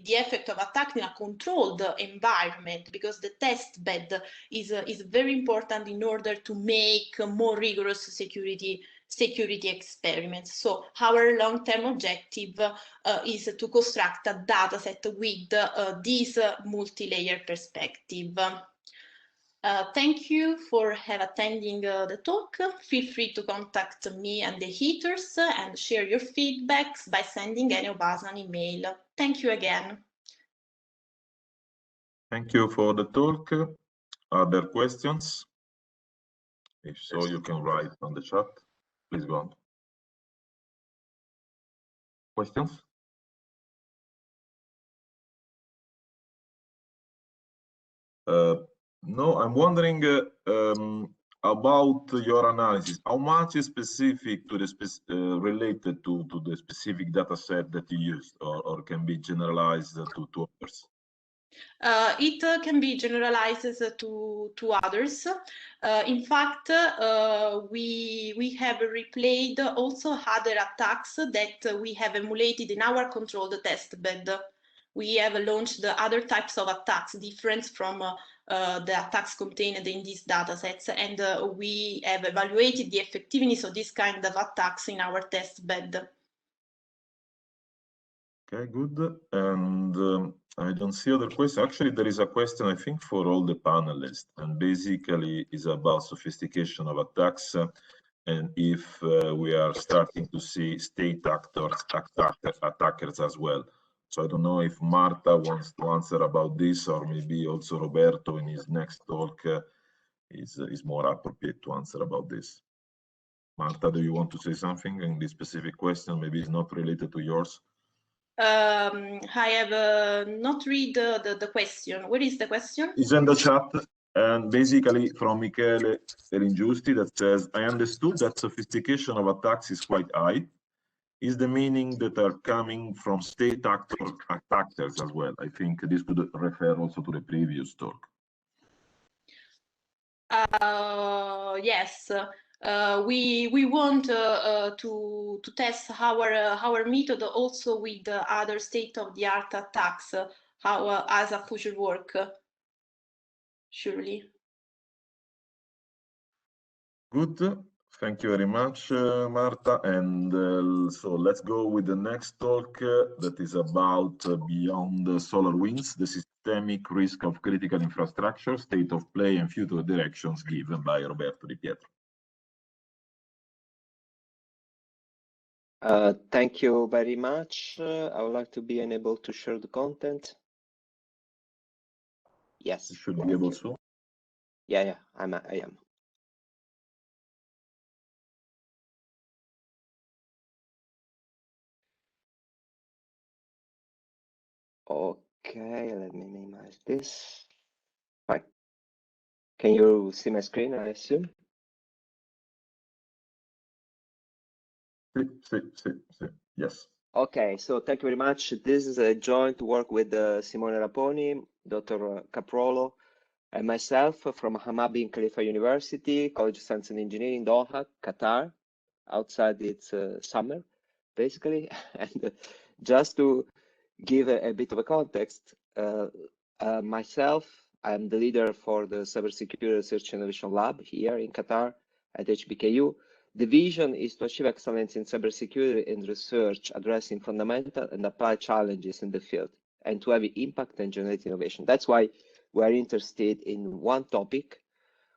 effect of attack in a controlled environment, because the test bed is very important in order to make more rigorous security experiments. So our long-term objective is to construct a dataset with this multi-layer perspective. Thank you for attending the talk. Feel free to contact me and the heaters and share your feedbacks by sending any of us an email. Thank you again. Thank you for the talk. Are there questions? If so, you can write on the chat. Please go on. Questions? No, I'm wondering about your analysis. How much is specific to the related to the specific data set that you used, or can be generalized to others? It can be generalized to others. In fact, we have replayed also other attacks that we have emulated in our controlled test bed. We have launched other types of attacks different from the attacks contained in these datasets, and we have evaluated the effectiveness of this kind of attacks in our test bed. Okay, good. And I don't see other questions. Actually, there is a question, I think, for all the panelists, and basically is about sophistication of attacks, and if we are starting to see state attackers as well. So I don't know if Marta wants to answer about this, or maybe also Roberto in his next talk is more appropriate to answer about this. Marta, do you want to say something in this specific question? Maybe it's not related to yours. I have not read the question. What is the question? It's in the chat, and basically from Michele Eringiusti that says, I understood that sophistication of attacks is quite high. Is the meaning that are coming from state attackers as well? I think this could refer also to the previous talk. Yes. We want to test our method also with other state-of-the-art attacks as a future work, surely. Good. Thank you very much, Marta. And so let's go with the next talk that is about beyond the SolarWinds, the systemic risk of critical infrastructure, state of play and future directions, given by Roberto Di Pietro. Thank you very much. I would like to be enabled to share the content. Yes. You should be able to. Yeah, I am. Okay, let me minimize this. Fine. Can you see my screen, I assume? Yes. Okay, so thank you very much. This is a joint work with Simone Raponi, Dr. Caprolo, and myself from Hamad bin Khalifa University, College of Science and Engineering, Doha, Qatar. Outside it's summer, basically. And just to give a bit of a context, myself, I'm the leader for the Cybersecurity Research Innovation Lab here in Qatar at HBKU. The vision is to achieve excellence in cybersecurity and research, addressing fundamental and applied challenges in the field, and to have impact and generate innovation. That's why we're interested in one topic,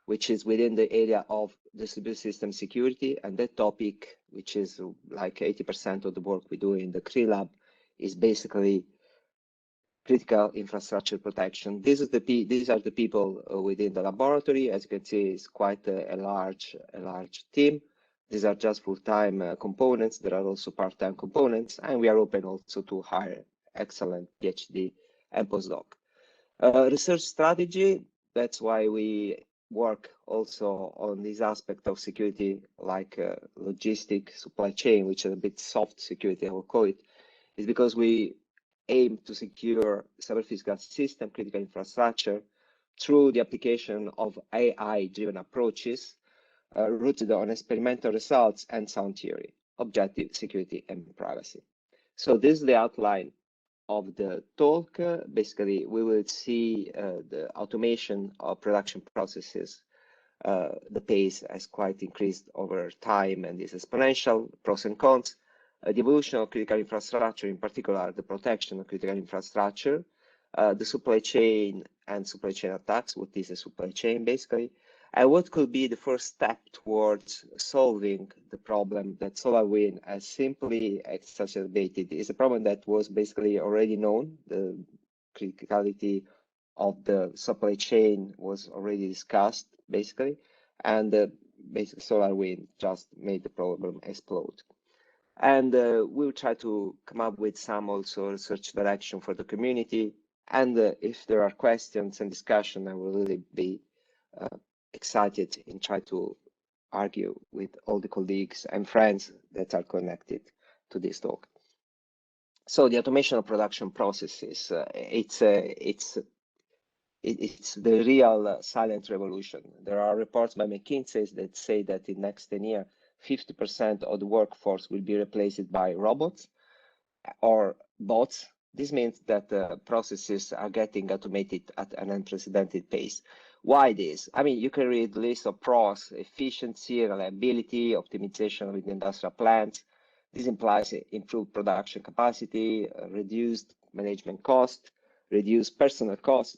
which is within the area of distributed system security. And that topic, which is like 80% of the work we do in the Cti lab, is basically critical infrastructure protection. These are the people within the laboratory. As you can see, it's quite a large team. These are just full-time components. There are also part-time components, and we are open also to hire excellent PhD and postdoc. Research strategy, that's why we work also on this aspect of security, like logistic supply chain, which is a bit soft security, I will call it, is because we aim to secure cyber-physical system, critical infrastructure, through the application of AI-driven approaches rooted on experimental results and sound theory, objective, security, and privacy. So this is the outline of the talk. Basically, we will see the automation of production processes. The pace has quite increased over time and is exponential, pros and cons. The evolution of critical infrastructure, in particular, the protection of critical infrastructure, the supply chain and supply chain attacks. What is a supply chain, basically? And what could be the first step towards solving the problem that SolarWinds has simply exacerbated? Is a problem that was basically already known. The criticality of the supply chain was already discussed, basically, and basically SolarWinds just made the problem explode. And we'll try to come up with some also research direction for the community. And if there are questions and discussion, I will really be excited and try to argue with all the colleagues and friends that are connected to this talk. So the automation of production processes, it's the real silent revolution. There are reports by McKinsey that say that in the next 10 years, 50% of the workforce will be replaced by robots or bots. This means that processes are getting automated at an unprecedented pace. Why this? I mean, you can read the list of pros: efficiency, reliability, optimization with industrial plants. This implies improved production capacity, reduced management cost, reduced personal cost,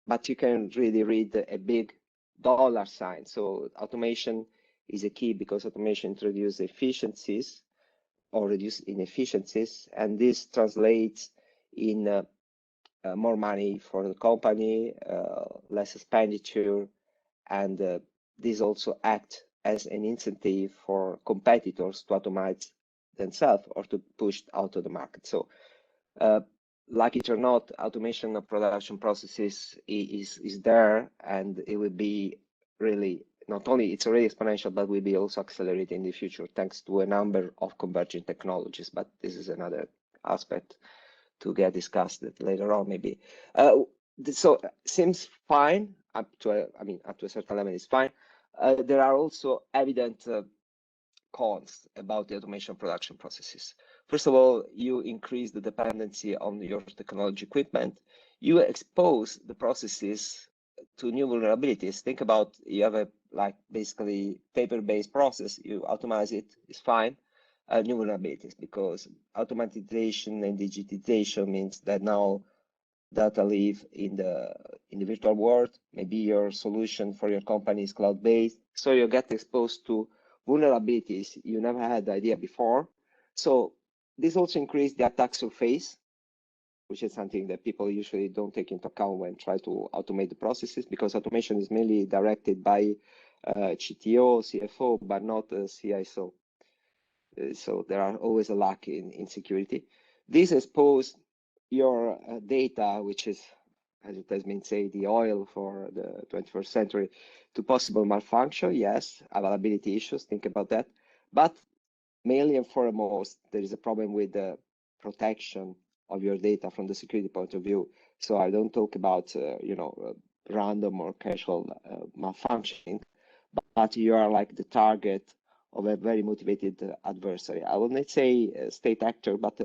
but you can really read a big dollar sign. So automation is a key because automation introduces efficiencies or reduce inefficiencies, and this translates in more money for the company, less expenditure, and this also acts as an incentive for competitors to automate themselves or to push out of the market. So, like it or not, automation of production processes is there, and it will be really not only it's already exponential, but will be also accelerated in the future thanks to a number of converging technologies. But this is another aspect to get discussed later on, maybe. So seems fine up to a certain level is fine. There are also evident cons about the automation production processes. First of all, you increase the dependency on your technology equipment. You expose the processes to new vulnerabilities. Think about you have a basically paper-based process. You automate it, it's fine. New vulnerabilities, because automatization and digitization means that now data live in the virtual world. Maybe your solution for your company is cloud-based, so you get exposed to vulnerabilities you never had the idea before. So this also increases the attack surface, which is something that people usually don't take into account when try to automate the processes, because automation is mainly directed by CTO, CFO, but not CISO. So there are always a lack in security. This exposes your data, which is, as it has been said, the oil for the 21st century, to possible malfunction. Yes, availability issues, think about that. But mainly and foremost, there is a problem with the protection of your data from the security point of view. So I don't talk about, random or casual malfunctioning, but you are like the target of a very motivated adversary. I will not say state actor, but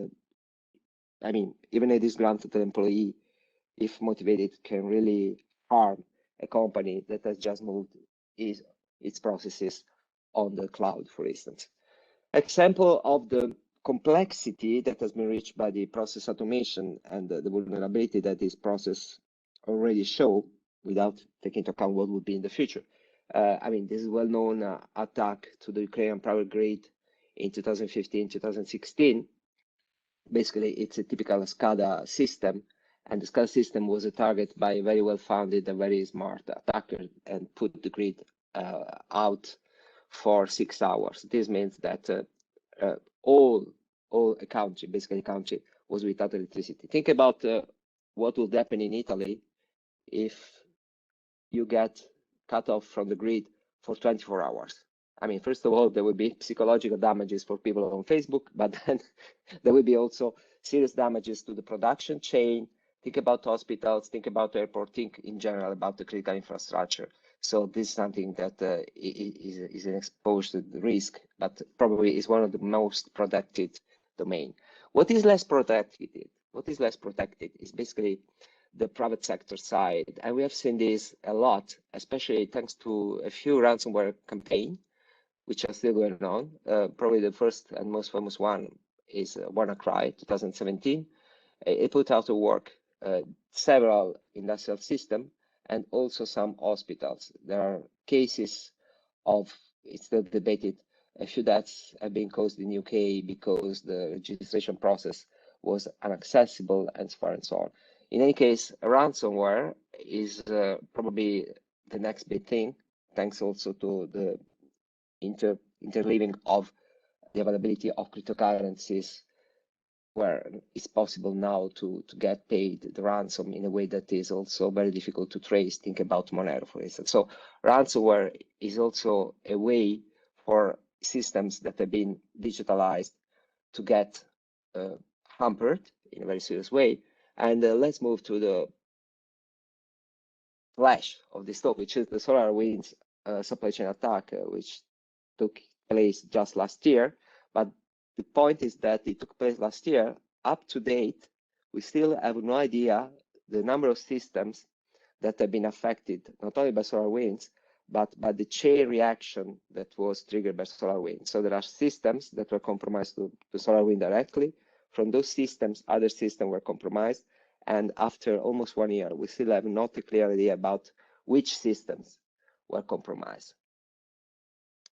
I mean, even a disgruntled employee, if motivated, can really harm a company that has just moved its processes on the cloud, for instance. Example of the complexity that has been reached by the process automation and the vulnerability that this process already show, without taking into account what would be in the future, I mean, this is well-known attack to the Ukrainian power grid in 2015, 2016. Basically, it's a typical SCADA system, and the SCADA system was a target by a very well-founded and very smart attacker and put the grid out for 6 hours. This means that all a country, basically a country, was without electricity. Think about what would happen in Italy if you get cut off from the grid for 24 hours. I mean, first of all, there will be psychological damages for people on Facebook, but then there will be also serious damages to the production chain. Think about hospitals, think about airport, think in general about the critical infrastructure. So this is something that is an exposed risk, but probably is one of the most protected domain. What is less protected? What is less protected is basically the private sector side. And we have seen this a lot, especially thanks to a few ransomware campaigns, which are still going on. Probably the first and most famous one is WannaCry 2017. It put out of work several industrial systems and also some hospitals. There are cases of, it's still debated, a few deaths have been caused in UK because the registration process was inaccessible and so far and so on. In any case, ransomware is probably the next big thing, thanks also to the interleaving of the availability of cryptocurrencies, where it's possible now to get paid the ransom in a way that is also very difficult to trace. Think about Monero, for instance. So ransomware is also a way for systems that have been digitalized to get hampered in a very serious way. And let's move to the flash of this talk, which is the SolarWinds supply chain attack, which took place just last year. But the point is that it took place last year. Up to date, we still have no idea the number of systems that have been affected, not only by SolarWinds, but by the chain reaction that was triggered by SolarWinds. So there are systems that were compromised to SolarWinds directly. From those systems, other systems were compromised. And after almost 1 year, we still have not a clear idea about which systems were compromised.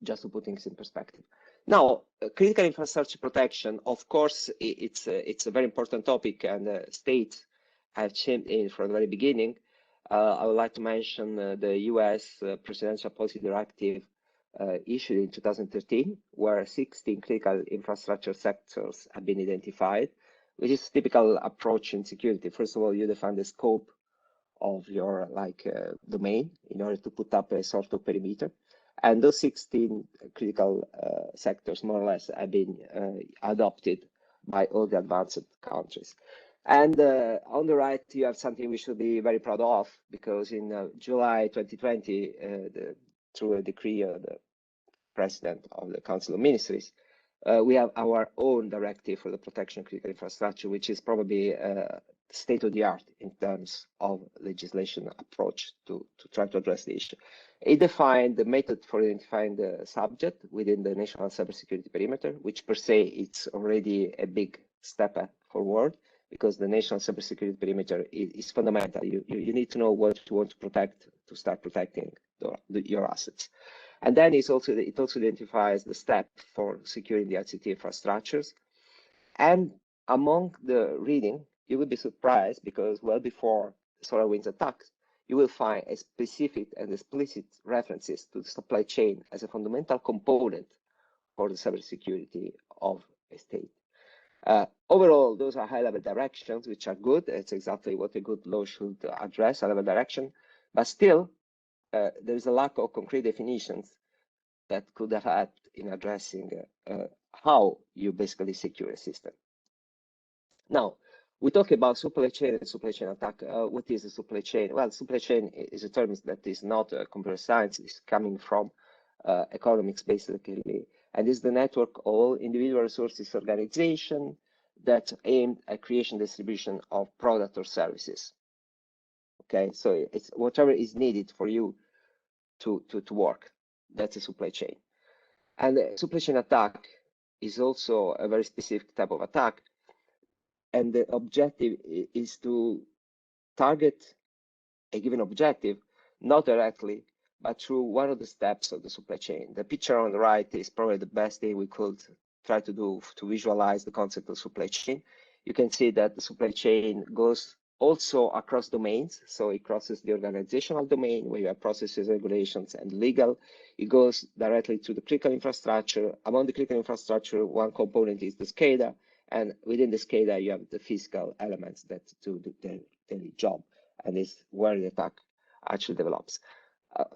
Just to put things in perspective. Now, critical infrastructure protection, of course, it's a very important topic, and states have chimed in from the very beginning. I would like to mention the US Presidential Policy Directive issued in 2013, where 16 critical infrastructure sectors have been identified, which is a typical approach in security. First of all, you define the scope of your domain in order to put up a sort of perimeter. And those 16 critical sectors, more or less, have been adopted by all the advanced countries. And on the right, you have something we should be very proud of, because in July 2020, through a decree of the President of the Council of Ministries, we have our own directive for the protection of critical infrastructure, which is probably state of the art in terms of legislation approach to try to address the issue. It defined the method for identifying the subject within the national cybersecurity perimeter, which per se it's already a big step forward, because the national cybersecurity perimeter is fundamental. You need to know what you want to protect to start protecting your assets. And then it also identifies the step for securing the ICT infrastructures. And among the reading, you will be surprised, because well before SolarWinds attacks, you will find a specific and explicit references to the supply chain as a fundamental component for the cybersecurity of a state. Overall, those are high-level directions, which are good. It's exactly what a good law should address, high-level direction. But still, there is a lack of concrete definitions that could have had in addressing how you basically secure a system. Now, we talk about supply chain and supply chain attack. What is a supply chain? Well, supply chain is a term that is not computer science. It's coming from economics, basically. And is the network of all individual resources organization that aimed at creation and distribution of product or services. Okay, so it's whatever is needed for you to work. That's a supply chain. And the supply chain attack is also a very specific type of attack. And the objective is to target a given objective, not directly, but through one of the steps of the supply chain. The picture on the right is probably the best thing we could try to do to visualize the concept of supply chain. You can see that the supply chain goes also across domains. So it crosses the organizational domain where you have processes, regulations, and legal. It goes directly to the critical infrastructure. Among the critical infrastructure, one component is the SCADA. And within the SCADA, you have the physical elements that do the daily job. And is where the attack actually develops.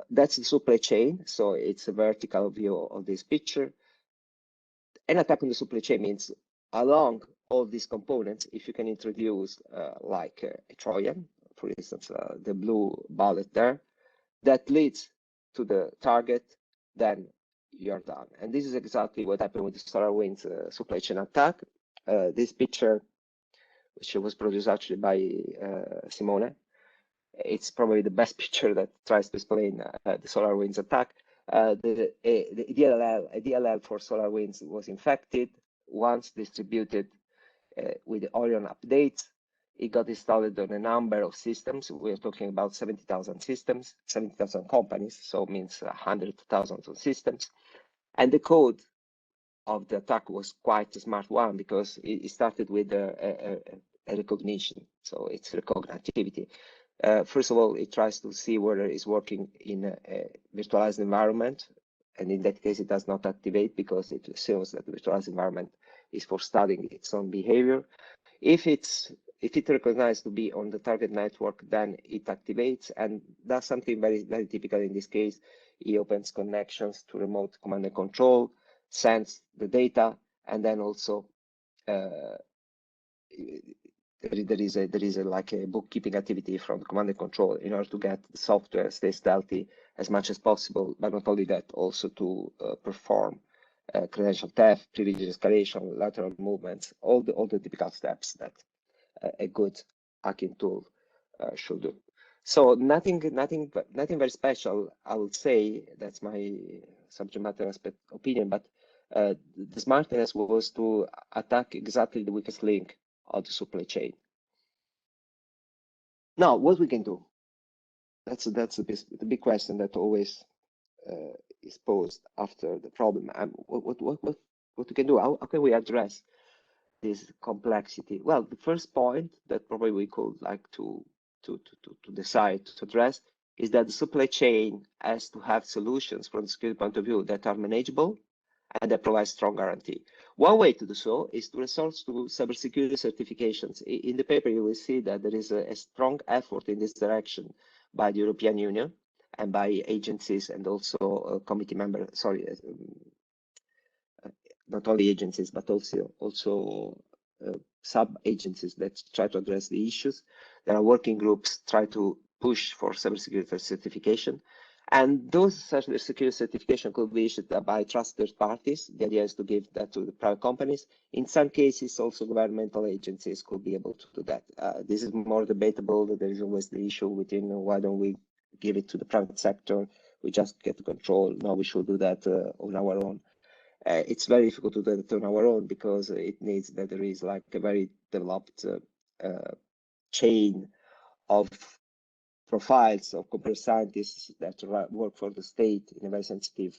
That's the supply chain. So it's a vertical view of this picture. An attack on the supply chain means along all these components, if you can introduce like a Trojan, for instance, the blue bullet there, that leads to the target, then you're done. And this is exactly what happened with the SolarWinds supply chain attack. This picture, which was produced actually by Simone, it's probably the best picture that tries to explain the SolarWinds attack. The DLL for SolarWinds was infected. Once distributed with the Orion updates, it got installed on a number of systems. We're talking about 70,000 systems, 70,000 companies, so it means 100,000 of systems. And the code of the attack was quite a smart one because it started with a recognition, so it's recognitivity. First of all, it tries to see whether it's working in a virtualized environment, and in that case, it does not activate because it assumes that the virtualized environment is for studying its own behavior. If it recognizes to be on the target network, then it activates and does something very, very typical in this case. It opens connections to remote command and control, sends the data, and then also there is like a bookkeeping activity from the command and control in order to get the software stay stealthy as much as possible, but not only that, also to perform credential theft, privilege escalation, lateral movements, all the typical steps that a good hacking tool should do. So nothing very special, I would say. That's my subject matter opinion, but the smartness was to attack exactly the weakest link of the supply chain. Now, what we can do? That's the big question that always is posed after the problem. What we can do? How can we address this complexity? Well, the first point that probably we could like to decide to address is that the supply chain has to have solutions from the security point of view that are manageable and that provide strong guarantee. One way to do so is to resort to cybersecurity certifications. In the paper, you will see that there is a strong effort in this direction by the European Union and by agencies and also committee members, sorry, not only agencies, but also sub-agencies that try to address the issues. There are working groups try to push for cybersecurity certification. And those cybersecurity certification could be issued by trusted parties. The idea is to give that to the private companies. In some cases, also governmental agencies could be able to do that. This is more debatable. There is always the issue within why don't we give it to the private sector? We just get control. No, we should do that on our own. It's very difficult to do that on our own because it needs that there is like a very developed chain of profiles of computer scientists that work for the state in a very sensitive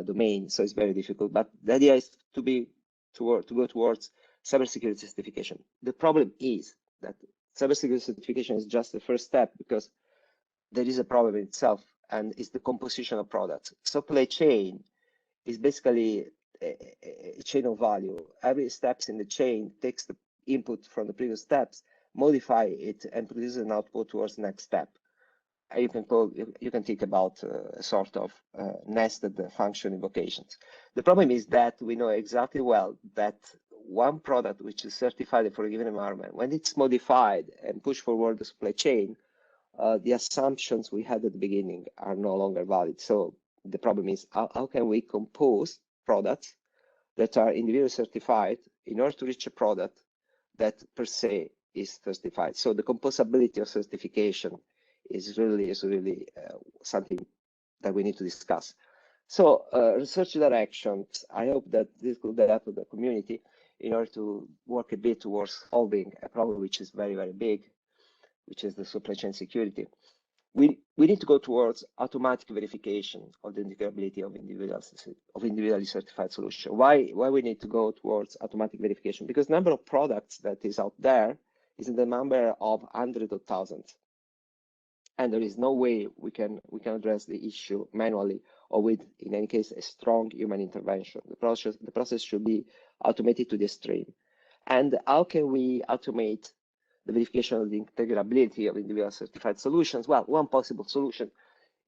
domain. So it's very difficult. But the idea is to go towards cybersecurity certification. The problem is that cybersecurity certification is just the first step because there is a problem in itself, and it's the composition of products. Supply chain is basically a chain of value. Every steps in the chain takes the input from the previous steps, modify it, and produces an output towards the next step. You can think about a sort of nested function invocations. The problem is that we know exactly well that one product which is certified for a given environment, when it's modified and pushed forward the supply chain, the assumptions we had at the beginning are no longer valid. So the problem is how can we compose products that are individually certified in order to reach a product that per se is certified. So the composability of certification is really something that we need to discuss. So research directions, I hope that this will help the community in order to work a bit towards solving a problem which is very, very big, which is the supply chain security. we need to go towards automatic verification of the integrability of individually certified solution. Why we need to go towards automatic verification? Because the number of products that is out there is in the number of hundreds of thousands, and there is no way we can address the issue manually or with, in any case, a strong human intervention. The process should be automated to the extreme. And how can we automate the verification of the integrability of individual certified solutions? Well, one possible solution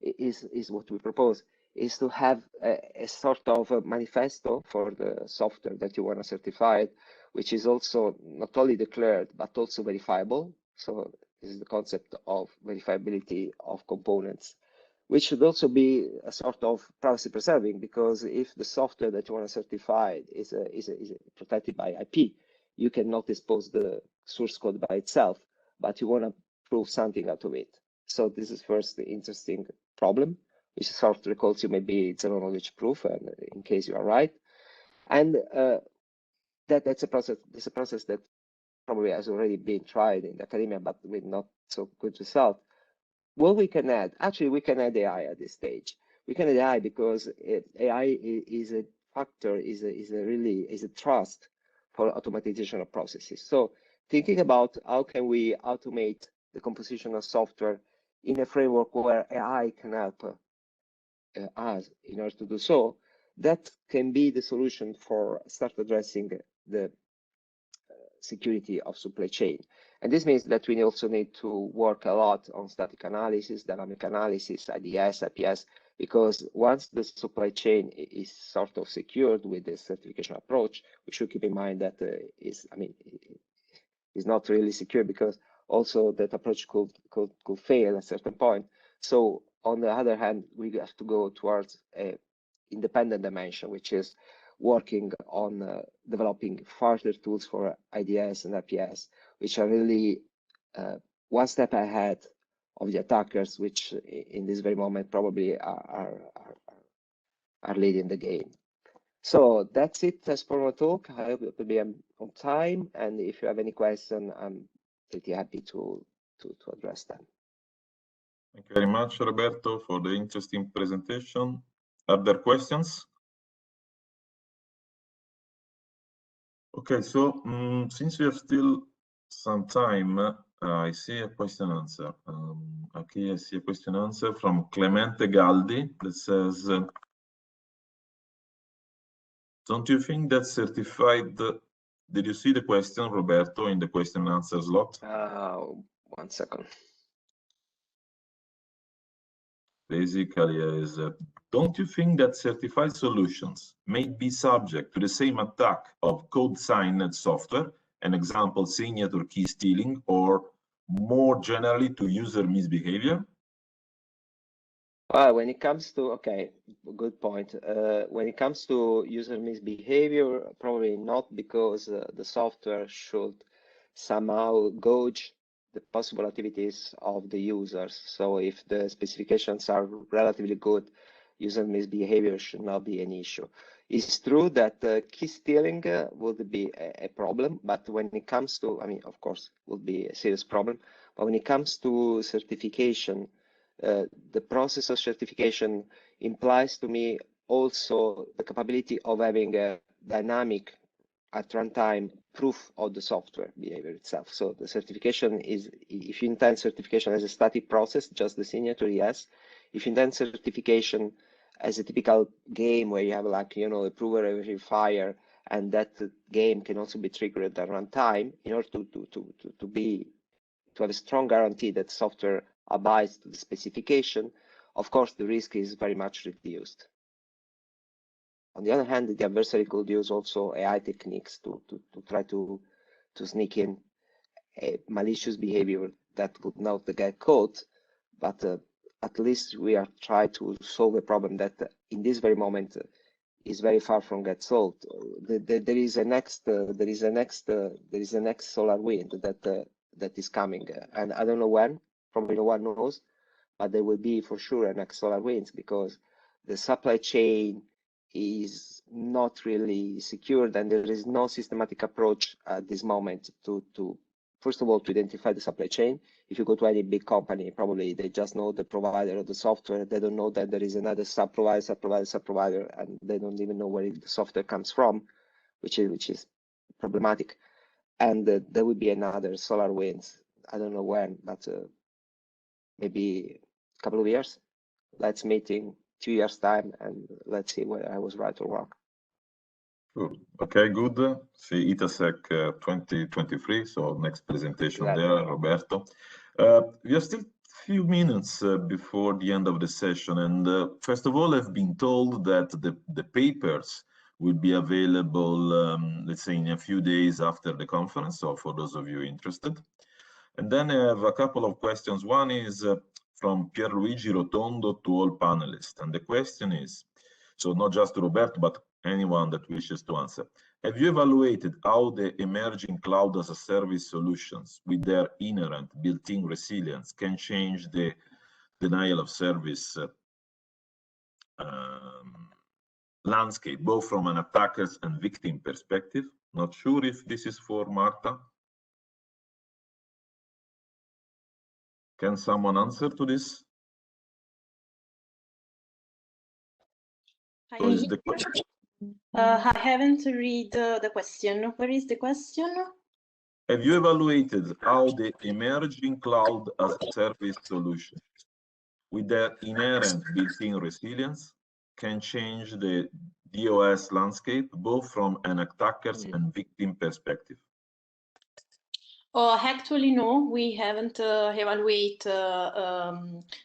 is what we propose, is to have a sort of a manifesto for the software that you want to certify, which is also not only declared, but also verifiable. So this is the concept of verifiability of components, which should also be a sort of privacy preserving, because if the software that you want to certify is protected by IP, you cannot expose the source code by itself, but you want to prove something out of it. So this is first the interesting problem, which sort of recalls you maybe zero knowledge proof, and in case you are right. And that's a process. It's a process that probably has already been tried in academia, but with not so good result. What we can add, actually, we can add AI at this stage. We can add AI because AI is a factor, is a trust for automatization of processes. So thinking about how can we automate the composition of software in a framework where AI can help us in order to do so, that can be the solution for start addressing the security of supply chain. And this means that we also need to work a lot on static analysis, dynamic analysis, IDS, IPS, because once the supply chain is sort of secured with the certification approach, we should keep in mind that is not really secure, because also that approach could fail at a certain point. So on the other hand, we have to go towards a independent dimension, which is working on developing further tools for IDS and IPS, which are really one step ahead of the attackers, which in this very moment probably are leading the game. So that's it as for my talk. I hope it will be on time, and if you have any question, I'm pretty happy to address them. Thank you very much, Roberto, for the interesting presentation. Are there questions? Okay, so since we have still some time, I see a question answer. Okay, I see a question answer from Clemente Galdi that says, don't you think that certified, did you see the question, Roberto, in the question and answer slot? 1 second. Basically, is don't you think that certified solutions may be subject to the same attack of code-signed software, an example, signature key stealing, or more generally to user misbehavior? Well, when it comes to, okay, good point. When it comes to user misbehavior, probably not, because the software should somehow gauge the possible activities of the users. So if the specifications are relatively good, user misbehavior should not be an issue. It's true that key stealing would be a problem, but when it comes to, I mean, of course, would be a serious problem. But when it comes to certification, the process of certification implies to me also the capability of having a dynamic at runtime proof of the software behavior itself. So the certification is, if you intend certification as a static process, just the signature, yes. If you intend certification as a typical game where you have, like, you know, a prover, a verifier, and that game can also be triggered at runtime, in order to have a strong guarantee that software abides to the specification, of course, the risk is very much reduced. On the other hand, the adversary could use also AI techniques to try to sneak in a malicious behavior that would not get caught, but at least we are trying to solve a problem that in this very moment is very far from get solved. There is a next solar wind that is coming, and I don't know when. Probably no one knows, but there will be for sure a next solar winds, because the supply chain is not really secured, and there is no systematic approach at this moment to first of all, to identify the supply chain if you go to any big company, probably they just know the provider of the software. They don't know that there is another sub-provider, and they don't even know where the software comes from, which is problematic. And there will be another SolarWinds. I don't know when, but maybe a couple of years. Let's meet in 2 years' time, and let's see whether I was right or wrong. Good. Okay, good. See ITASEC 2023, so next presentation there, Roberto. We have still few minutes before the end of the session, and first of all, I've been told that the papers will be available, let's say, in a few days after the conference, so for those of you interested. And then I have a couple of questions. One is from Pierluigi Rotondo to all panelists, and the question is, so not just to Roberto, but anyone that wishes to answer. Have you evaluated how the emerging cloud as a service solutions with their inherent built-in resilience can change the denial of service landscape, both from an attacker's and victim perspective? Not sure if this is for Marta. Can someone answer to this? I haven't read the question. Where is the question? Have you evaluated how the emerging cloud as a service solution with their inherent built-in resilience can change the DOS landscape, both from an attacker's and victim perspective? Actually, no, we haven't evaluated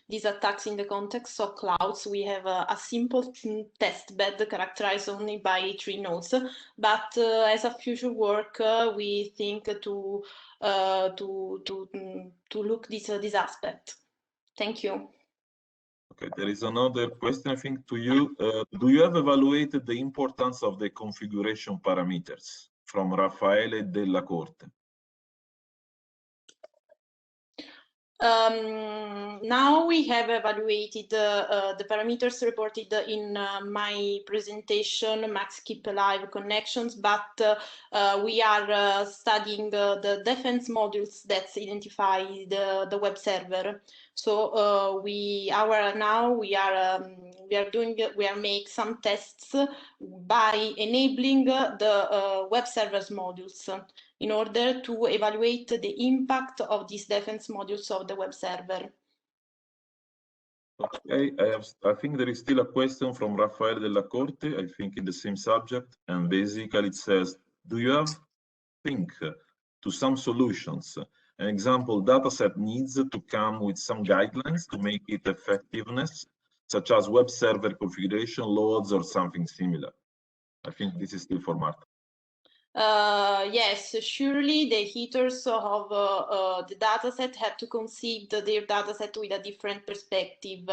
these attacks in the context of clouds. We have a simple test bed characterized only by 3 nodes. But as a future work, we think to look this aspect. Thank you. Okay, there is another question, I think, to you. Do you have evaluated the importance of the configuration parameters? From Raffaele Della Corte. Now we have evaluated the parameters reported in my presentation, Max Keep Alive connections, but we are studying the defense modules that identify the web server. So we are make some tests by enabling the web servers modules in order to evaluate the impact of these defense modules of the web server. Okay, I think there is still a question from Raffaele Della Corte, I think in the same subject, and basically it says, do you have think to some solutions? An example, dataset needs to come with some guidelines to make it effectiveness, such as web server configuration loads or something similar. I think this is still for Marta. Yes, surely the editors of the dataset have to conceive their dataset with a different perspective.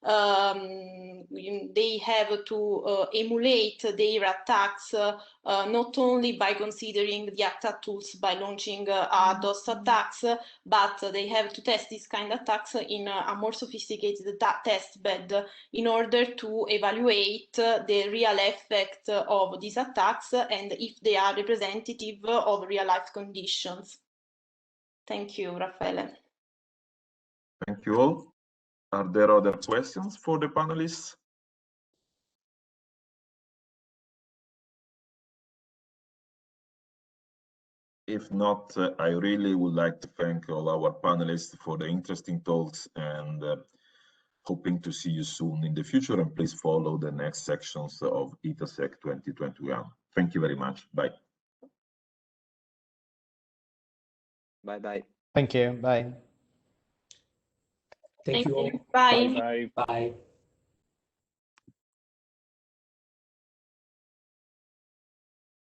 They have to emulate their attacks not only by considering the attack tools by launching DOS attacks, but they have to test these kind of attacks in a more sophisticated test bed in order to evaluate the real effect of these attacks and if they are representative of real life conditions. Thank you, Raffaele. Thank you all. Are there other questions for the panelists? If not, I really would like to thank all our panelists for the interesting talks and hoping to see you soon in the future. And please follow the next sections of ITASEC 2021. Thank you very much. Bye. Bye-bye. Thank you. Bye. Thank you all. Bye. Bye. Bye.